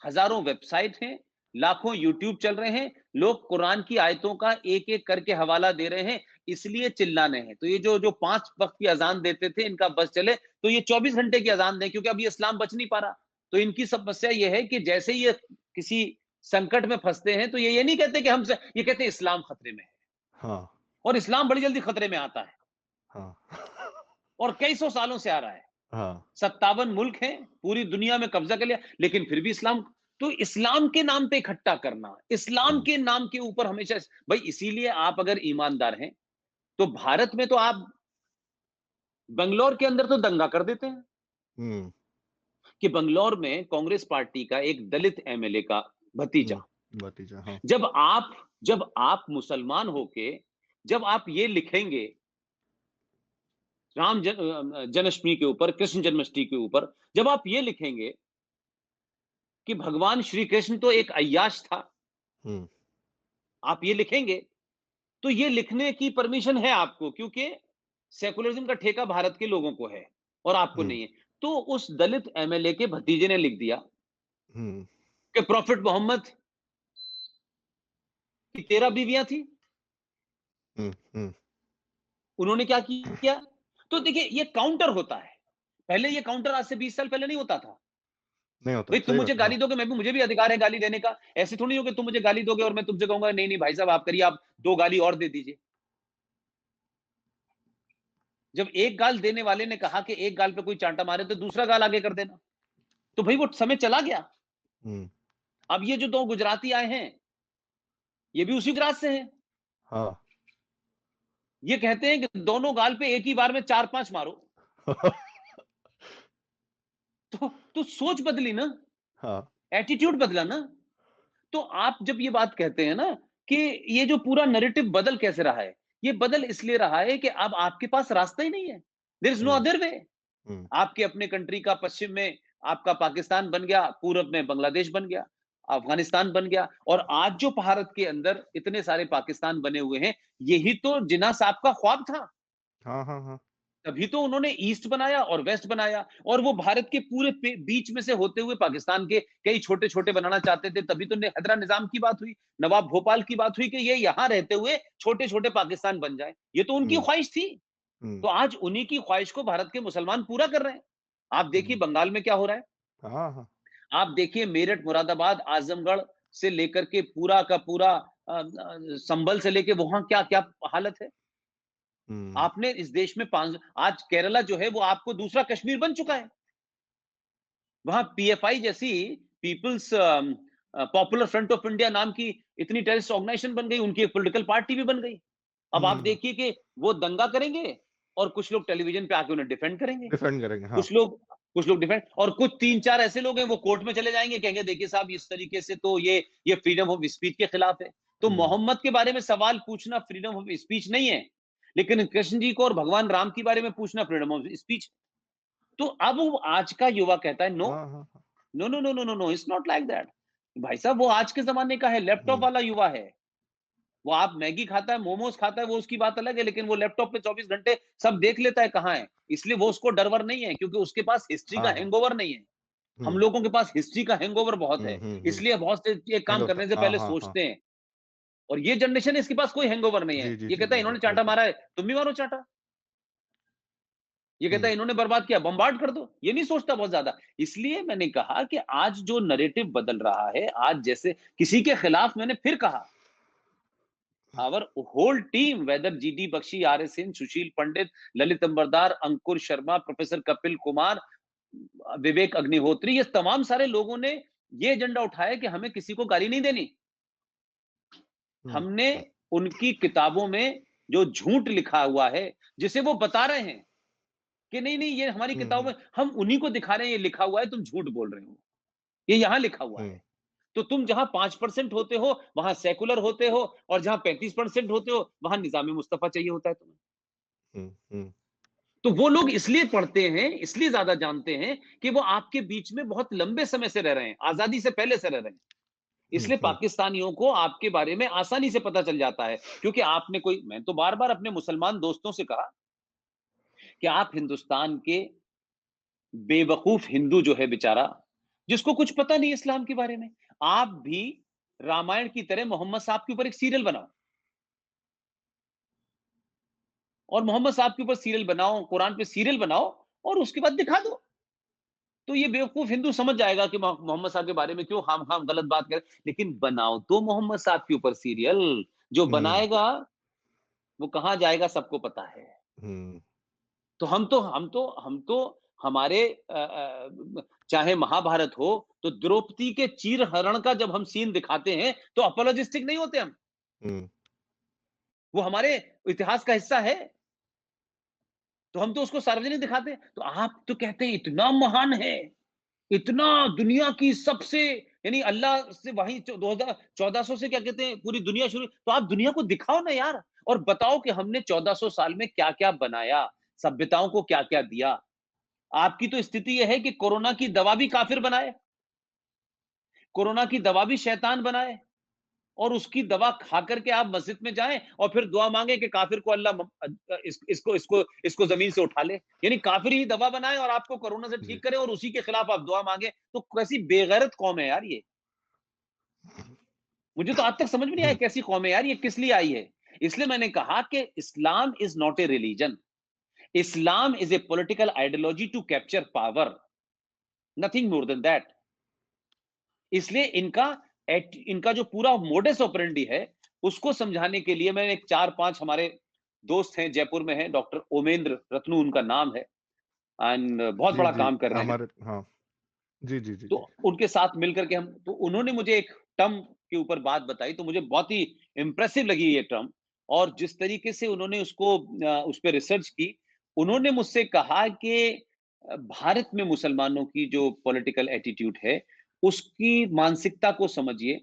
हजारों वेबसाइट हैं, लाखों यूट्यूब चल रहे हैं, लोग कुरान की आयतों का एक एक करके हवाला दे रहे हैं, इसलिए चिल्लाने हैं। तो ये जो जो 5 वक्त की अजान देते थे, इनका बस चले तो ये 24 घंटे की अजान दें, क्योंकि अभी इस्लाम बच नहीं पा रहा। तो इनकी समस्या ये है कि जैसे ही ये किसी संकट में फंसते हैं, तो ये नहीं कहते कि हमसे, ये कहते हैं इस्लाम खतरे में है। हाँ, और इस्लाम बड़ी जल्दी खतरे में आता है हाँ, और कई सौ सालों से आ रहा है। हाँ, 57 मुल्क हैं, पूरी दुनिया में कब्जा कर लिया, लेकिन फिर भी इस्लाम। तो इस्लाम के नाम पे इकट्ठा करना, इस्लाम हुँ, के नाम के ऊपर हमेशा, भाई इसीलिए आप अगर ईमानदार हैं, तो भारत में तो आप बंगलौर के अंदर तो दंगा कर देते हैं हुँ, कि बंगलौर में कांग्रेस पार्टी का एक दलित एमएलए का भतीजा, हुँ, भतीजा, हाँ, जब आप मुसलमान होके जब आप ये लिखेंगे जन्माष्टमी के ऊपर, कृष्ण जन्माष्टमी के ऊपर, जब आप ये लिखेंगे कि भगवान श्री कृष्ण तो एक अय्याश था, हुँ, आप ये लिखेंगे, तो ये लिखने की परमिशन है आपको, क्योंकि सेकुलरिज्म का ठेका भारत के लोगों को है और आपको हुँ, नहीं है। तो उस दलित एमएलए के भतीजे ने लिख दिया हुँ, कि प्रॉफिट मोहम्मद की 13 बीवियां थी, हुँ, हुँ, उन्होंने क्या किया। तो देखिए ये काउंटर होता है, पहले ये काउंटर आज से 20 साल पहले नहीं होता था। नहीं होता, भाई तुम सही मुझे बात है, हाँ, गाली दोगे, मैं भी, मुझे भी अधिकार है गाली देने का। ऐसे थोड़ी हो कि तुम मुझे गाली दोगे और मैं तुमसे कहूंगा नहीं नहीं भाई साहब आप करिए, आप 2 गाली और दे दीजिए। जब एक गाल देने वाले ने कहा कि एक गाल पे कोई चांटा मारे तो दूसरा गाल आगे कर देना, तो भाई वो समय चला गया। हुँ, अब ये जो 2 गुजराती आए हैं, ये भी उसी गुजरात से हैं। हाँ, ये कहते हैं कि दोनों गाल पे एक ही बार में 4-5 मारो। तो सोच बदली ना, हाँ, एटीट्यूड बदला ना। तो आप जब ये बात कहते हैं ना कि ये जो पूरा नैरेटिव बदल कैसे रहा है, ये बदल इसलिए रहा है कि अब आपके पास रास्ता ही नहीं है। There is no hmm, other way. हुँ, आपके अपने कंट्री का पश्चिम में आपका पाकिस्तान बन गया, पूरब में बांग्लादेश बन गया, अफगानिस्तान बन गया, और आज जो भारत के अंदर इतने सारे पाकिस्तान बने हुए हैं, यही तो जिन्ना साहब का ख्वाब था। हाँ, हाँ, हाँ, तभी तो उन्होंने ईस्ट बनाया और वेस्ट बनाया, और वो भारत के पूरे बीच में से होते हुए पाकिस्तान के कई छोटे छोटे बनाना चाहते थे। तभी तो हैदरा निजाम की बात हुई, नवाब भोपाल की बात हुई कि ये यहां रहते हुए छोटे छोटे पाकिस्तान बन जाए। ये तो उनकी हम्म, ख्वाहिश थी। हम्म, तो आज उन्हीं की ख्वाहिश को भारत के मुसलमान पूरा कर रहे हैं। आप देखिए हम्म, बंगाल में क्या हो रहा है। हाँ, हाँ, आप देखिए मेरठ, मुरादाबाद, आजमगढ़ से लेकर के पूरा का पूरा संभल से लेके वहां क्या क्या हालत है। हम्म, आपने इस देश में पांच, आज केरला जो है वो आपको दूसरा कश्मीर बन चुका है। वहां पीएफआई जैसी, people's popular front of India नाम की इतनी टेररिस्ट ऑर्गेनाइजेशन बन गई, उनकी एक पॉलिटिकल पार्टी भी बन गई। अब आप हम्म, देखिए कि वो दंगा करेंगे और कुछ लोग टेलीविजन पे आके उन्हें डिफेंड करेंगे। डिफेंड करेंगे, हाँ, कुछ लोग डिफेंड, और कुछ तीन चार ऐसे लोग हैं वो कोर्ट में चले जाएंगे, कहेंगे देखिए साहब इस तरीके से तो ये फ्रीडम ऑफ स्पीच के खिलाफ है। तो हम्म, मोहम्मद के बारे में सवाल पूछना फ्रीडम ऑफ स्पीच नहीं है, लेकिन कृष्ण जी को और भगवान राम के बारे में पूछना फ्रीडम ऑफ स्पीच। तो अब वो आज का युवा कहता है नो, हाँ, हाँ, हाँ, no no no no no no, it's not like that. भाई साहब वो आज के जमाने का है, लैपटॉप हम्म, वाला युवा है। वो आप मैगी खाता है, मोमोज खाता है, वो उसकी बात अलग है, लेकिन वो लैपटॉप पे 24 घंटे सब देख लेता है कहाँ है। इसलिए वो उसको डरवर नहीं है, क्योंकि उसके पास हिस्ट्री का हाँ, हाँ, हैंगओवर नहीं है। हम हम्म, लोगों के पास हिस्ट्री का हैंगओवर बहुत है। हम्म, इसलिए बहुत से ये काम होता करने से हाँ, पहले हाँ, हाँ, सोचते हैं। और ये जनरेशन है, इसके पास कोई हैंगओवर नहीं है। जी, जी, ये जी, कहता है जी, जी, इन्होंने चांटा बिल्कुल, मारा है, तुम भी मारो चांटा। ये कहता हम्म, है इन्होंने बर्बाद किया, बम्बार्ड कर दो। ये नहीं सोचता बहुत ज्यादा। इसलिए मैंने कहा कि आज जो नैरेटिव बदल रहा है, आज जैसे किसी के खिलाफ, मैंने फिर कहा, our whole team, whether G D Bakshi, R S Singh, Sushil Pandit, Lalit Ambardar, Ankur Sharma, professor Kapil Kumar, Vivek Agnihotri, ये तमाम सारे लोगों ने ये एजेंडा उठाया कि हमें किसी को गाली नहीं देनी। हम्म, हमने उनकी किताबों में जो झूठ लिखा हुआ है, जिसे वो बता रहे हैं कि नहीं नहीं ये हमारी हम्म, किताबों में, हम उन्हीं को दिखा रहे हैं, ये लिखा हुआ है, तुम झूठ बोल रहे हो, ये यहां लिखा हुआ हम्म, है। तो तुम जहां 5% होते हो वहां सेकुलर होते हो, और जहां 35% होते हो वहां निजामी मुस्तफा चाहिए होता है तुम्हें। हम्म, तो वो लोग इसलिए पढ़ते हैं, इसलिए ज्यादा जानते हैं कि वो आपके बीच में बहुत लंबे समय से रह रहे हैं, आजादी से पहले से रह रहे हैं। इसलिए हम्म, पाकिस्तानियों को आपके बारे में आसानी से पता चल जाता है, क्योंकि आपने कोई, मैं तो बार बार अपने मुसलमान दोस्तों से कहा कि आप हिंदुस्तान के बेवकूफ हिंदू जो है बेचारा, जिसको कुछ पता नहीं इस्लाम के बारे में, आप भी रामायण की तरह मोहम्मद साहब के ऊपर एक सीरियल बनाओ, और मोहम्मद साहब के ऊपर सीरियल बनाओ, कुरान पे सीरियल बनाओ, और उसके बाद दिखा दो। तो ये बेवकूफ हिंदू समझ जाएगा कि मोहम्मद साहब के बारे में क्यों हम गलत बात करें। लेकिन बनाओ तो मोहम्मद साहब के ऊपर सीरियल, जो हम्म, बनाएगा वो कहां जाएगा सबको पता है। हम्म, तो हम तो हमारे चाहे महाभारत हो, तो द्रौपदी के चीर हरण का जब हम सीन दिखाते हैं तो अपोलोजिस्टिक नहीं होते हम, हम्म, वो हमारे इतिहास का हिस्सा है। तो हम तो उसको सार्वजनिक दिखाते हैं। तो आप तो कहते हैं इतना महान है, इतना दुनिया की सबसे, यानी अल्लाह से वही 1400 से क्या कहते हैं पूरी दुनिया शुरू, तो आप दुनिया को दिखाओ ना यार, और बताओ कि हमने 1400 साल में क्या क्या बनाया, सभ्यताओं को क्या क्या दिया। आपकी तो स्थिति यह है कि कोरोना की दवा भी काफिर बनाए, कोरोना की दवा भी शैतान बनाए, और उसकी दवा खा करके आप मस्जिद में जाएं और फिर दुआ मांगे कि काफिर को अल्लाह इसको जमीन से उठा ले। यानी काफिर ही दवा बनाए और आपको कोरोना से जी, ठीक करे, और उसी के खिलाफ आप दुआ मांगे। तो कैसी बेगैरत कौम है यार ये। मुझे तो आज तक समझ में नहीं आया कैसी कौम है यार ये, किस लिए आई है। इसलिए मैंने कहा कि Islam is not a religion, Islam is a political ideology to capture power, nothing more than that. इसलिए इनका जो पूरा मोडस ऑपरेंडी है, उसको समझाने के लिए मैंने 4-5 हमारे दोस्त हैं, जयपुर में हैं, डॉक्टर ओमेंद्र रत्नू उनका नाम है, एंड बहुत जी, बड़ा जी, काम कर रहे हैं। हमारे हाँ, जी, जी, जी, तो जी, उनके साथ मिलकर के हम, तो उन्होंने मुझे एक टर्म के ऊपर बात बताई, तो मुझे बहुत ही इंप्रेसिव लगी ये टर्म। और जिस तरीके से उन्होंने उस पर रिसर्च की, उन्होंने मुझसे कहा कि भारत में मुसलमानों की जो पॉलिटिकल एटीट्यूड है, उसकी मानसिकता को समझिए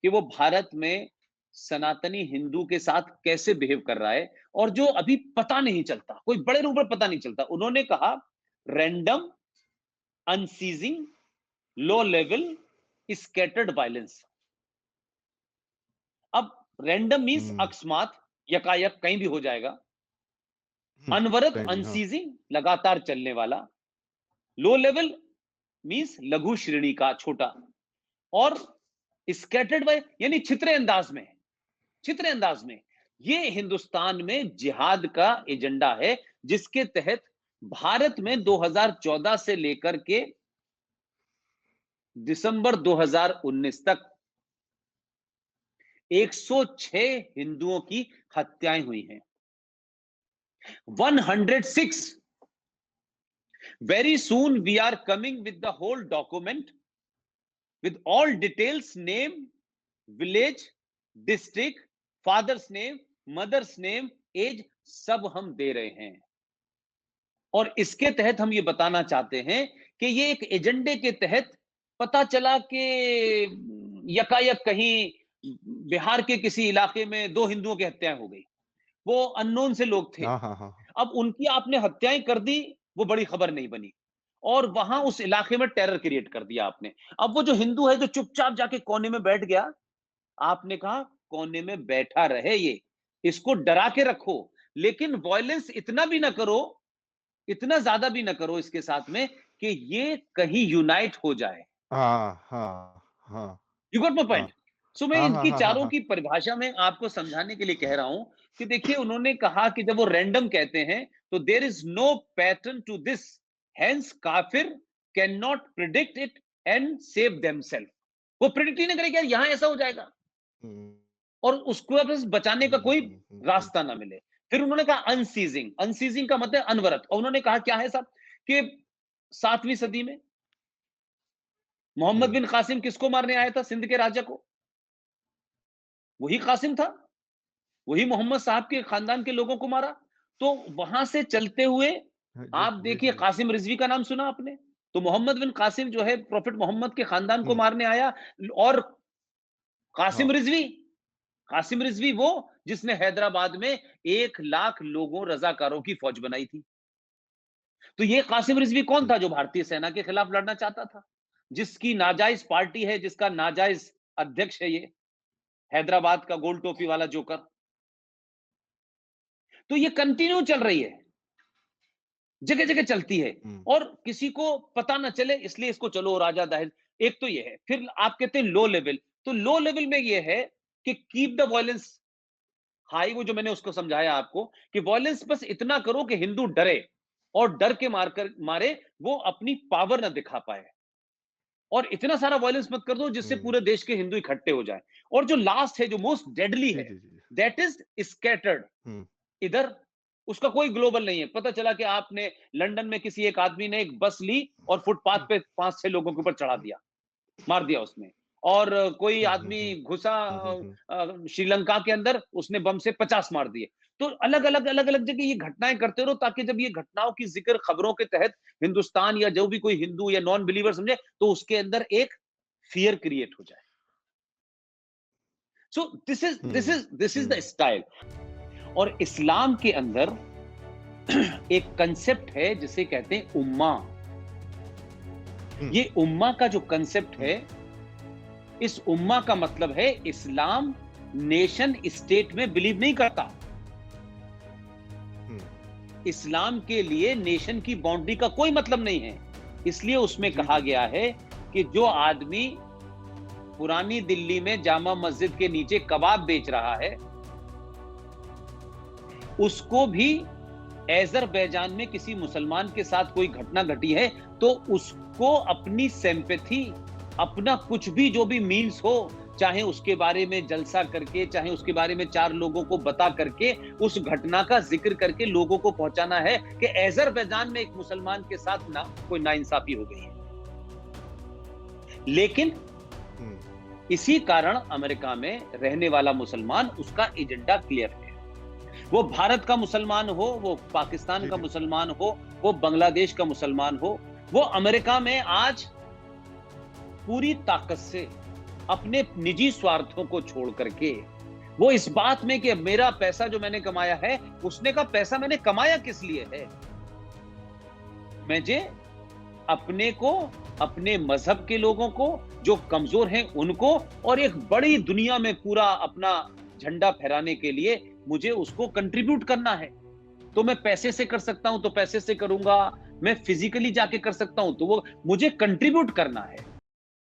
कि वो भारत में सनातनी हिंदू के साथ कैसे बिहेव कर रहा है, और जो अभी पता नहीं चलता, कोई बड़े रूप में पता नहीं चलता। उन्होंने कहा random, unceasing, low level, scattered violence. अब रैंडम मींस हम्म, अकस्मात, यकायक कहीं भी हो जाएगा। अनवरत, हाँ। अनसीजिंग, लगातार चलने वाला। लो लेवल मींस लघु श्रेणी का, छोटा। और स्कैटर्ड बाय यानी छितरे अंदाज में, छितरे अंदाज में। ये हिंदुस्तान में जिहाद का एजेंडा है, जिसके तहत भारत में 2014 से लेकर के दिसंबर 2019 तक 106 हिंदुओं की हत्याएं हुई हैं। 106। Very soon we are coming with the whole document with all details, name, village, district, father's name, mother's name, age, सब हम दे रहे हैं। और इसके तहत हम ये बताना चाहते हैं कि ये एक एजेंडे के तहत पता चला कि यकायक कहीं बिहार के किसी इलाके में 2 हिंदुओं की हत्याएं हो गई। वो अननोन से लोग थे। हाँ। अब उनकी आपने हत्याएं कर दी, वो बड़ी खबर नहीं बनी। और वहां उस इलाके में टेरर क्रिएट कर दिया आपने। अब वो जो हिंदू है जो चुपचाप जाके कोने में बैठ गया, आपने कहा कोने में बैठा रहे, ये इसको डरा के रखो, लेकिन वायलेंस इतना भी ना करो, इतना ज्यादा भी ना करो इसके साथ में कि ये कहीं यूनाइट हो जाए। हाँ। You got my point? So मैं इनकी चारों हाँ। की परिभाषा में आपको समझाने के लिए कह रहा हूं कि देखिए, उन्होंने कहा कि जब वो रैंडम कहते हैं तो there is no pattern to this, hence काफिर can not predict it and save themselves. वो प्रिडिक्ट ही नहीं करेगा यार यहां ऐसा हो जाएगा और उसको बस बचाने का कोई रास्ता ना मिले। फिर उन्होंने कहा अनसीजिंग, अनसीजिंग का मतलब अनवरत। और उन्होंने कहा क्या है साहब कि 7वीं सदी में मोहम्मद बिन कासिम किसको मारने आया था? सिंध के राजा को। वही कासिम था, वही मोहम्मद साहब के खानदान के लोगों को मारा। तो वहां से चलते हुए आप देखिए, कासिम रिजवी का नाम सुना आपने? तो मोहम्मद बिन कासिम जो है प्रॉफिट मोहम्मद के खानदान को मारने आया। और कासिम रिजवी, कासिम रिजवी वो जिसने हैदराबाद में 1 लाख लोगों रजाकारों की फौज बनाई थी। तो ये कासिम रिजवी कौन था? जो भारतीय सेना के खिलाफ लड़ना चाहता था, जिसकी नाजायज पार्टी है, जिसका नाजायज अध्यक्ष है ये हैदराबाद का गोल टोपी वाला जोकर। तो ये कंटिन्यू चल रही है, जगह जगह चलती है और किसी को पता ना चले, इसलिए इसको चलो राजा दाहिर। एक तो ये है। फिर आप कहते हैं लो लेवल, तो लो लेवल में ये है कि कीप द वायलेंस हाई। वो जो मैंने उसको समझाया आपको कि वायलेंस बस इतना करो कि हिंदू डरे और डर के मारे वो अपनी पावर ना दिखा पाए। और इतना सारा वायलेंस मत कर दो जिससे पूरे देश के हिंदू इकट्ठे हो जाए। और जो लास्ट है, जो मोस्ट डेडली है, दैट इज स्कैटर्ड। इधर उसका कोई ग्लोबल नहीं है। पता चला कि आपने लंदन में किसी एक आदमी ने एक बस ली और फुटपाथ पे 5-6 लोगों के ऊपर चढ़ा दिया, मार दिया उसने। और कोई आदमी घुसा श्रीलंका के अंदर, उसने बम से 50 मार दिए। तो अलग अलग जगह ये घटनाएं करते रहो, ताकि जब ये घटनाओं की जिक्र खबरों के तहत हिंदुस्तान या जो भी कोई हिंदू या नॉन बिलीवर समझे, तो उसके अंदर एक फियर क्रिएट हो जाए। So this is the style. और इस्लाम के अंदर एक कंसेप्ट है जिसे कहते हैं उम्मा। ये उम्मा का जो कंसेप्ट है, इस उम्मा का मतलब है इस्लाम नेशन स्टेट में बिलीव नहीं करता। इस्लाम के लिए नेशन की बाउंड्री का कोई मतलब नहीं है। इसलिए उसमें कहा गया है कि जो आदमी पुरानी दिल्ली में जामा मस्जिद के नीचे कबाब बेच रहा है, उसको भी अजरबैजान में किसी मुसलमान के साथ कोई घटना घटी है तो उसको अपनी सिंपैथी, अपना कुछ भी जो भी मीन्स हो, चाहे उसके बारे में जलसा करके, चाहे उसके बारे में 4 लोगों को बता करके, उस घटना का जिक्र करके लोगों को पहुंचाना है कि अजरबैजान में एक मुसलमान के साथ ना कोई नाइंसाफी हो गई है। लेकिन इसी कारण अमेरिका में रहने वाला मुसलमान, उसका एजेंडा क्लियर है। वो भारत का मुसलमान हो, वो पाकिस्तान का मुसलमान हो, वो बांग्लादेश का मुसलमान हो, वो अमेरिका में आज पूरी ताकत से अपने निजी स्वार्थों को छोड़ करके वो इस बात में कि मेरा पैसा जो मैंने कमाया है, उसने का पैसा मैंने कमाया किस लिए है, मुझे अपने को, अपने मजहब के लोगों को, जो कमजोर हैं उनको, और एक बड़ी दुनिया में पूरा अपना झंडा फहराने के लिए मुझे उसको कंट्रीब्यूट करना है। तो मैं पैसे से कर सकता हूं तो पैसे से करूंगा, मैं फिजिकली जाके कर सकता हूं तो वो मुझे कंट्रीब्यूट करना है।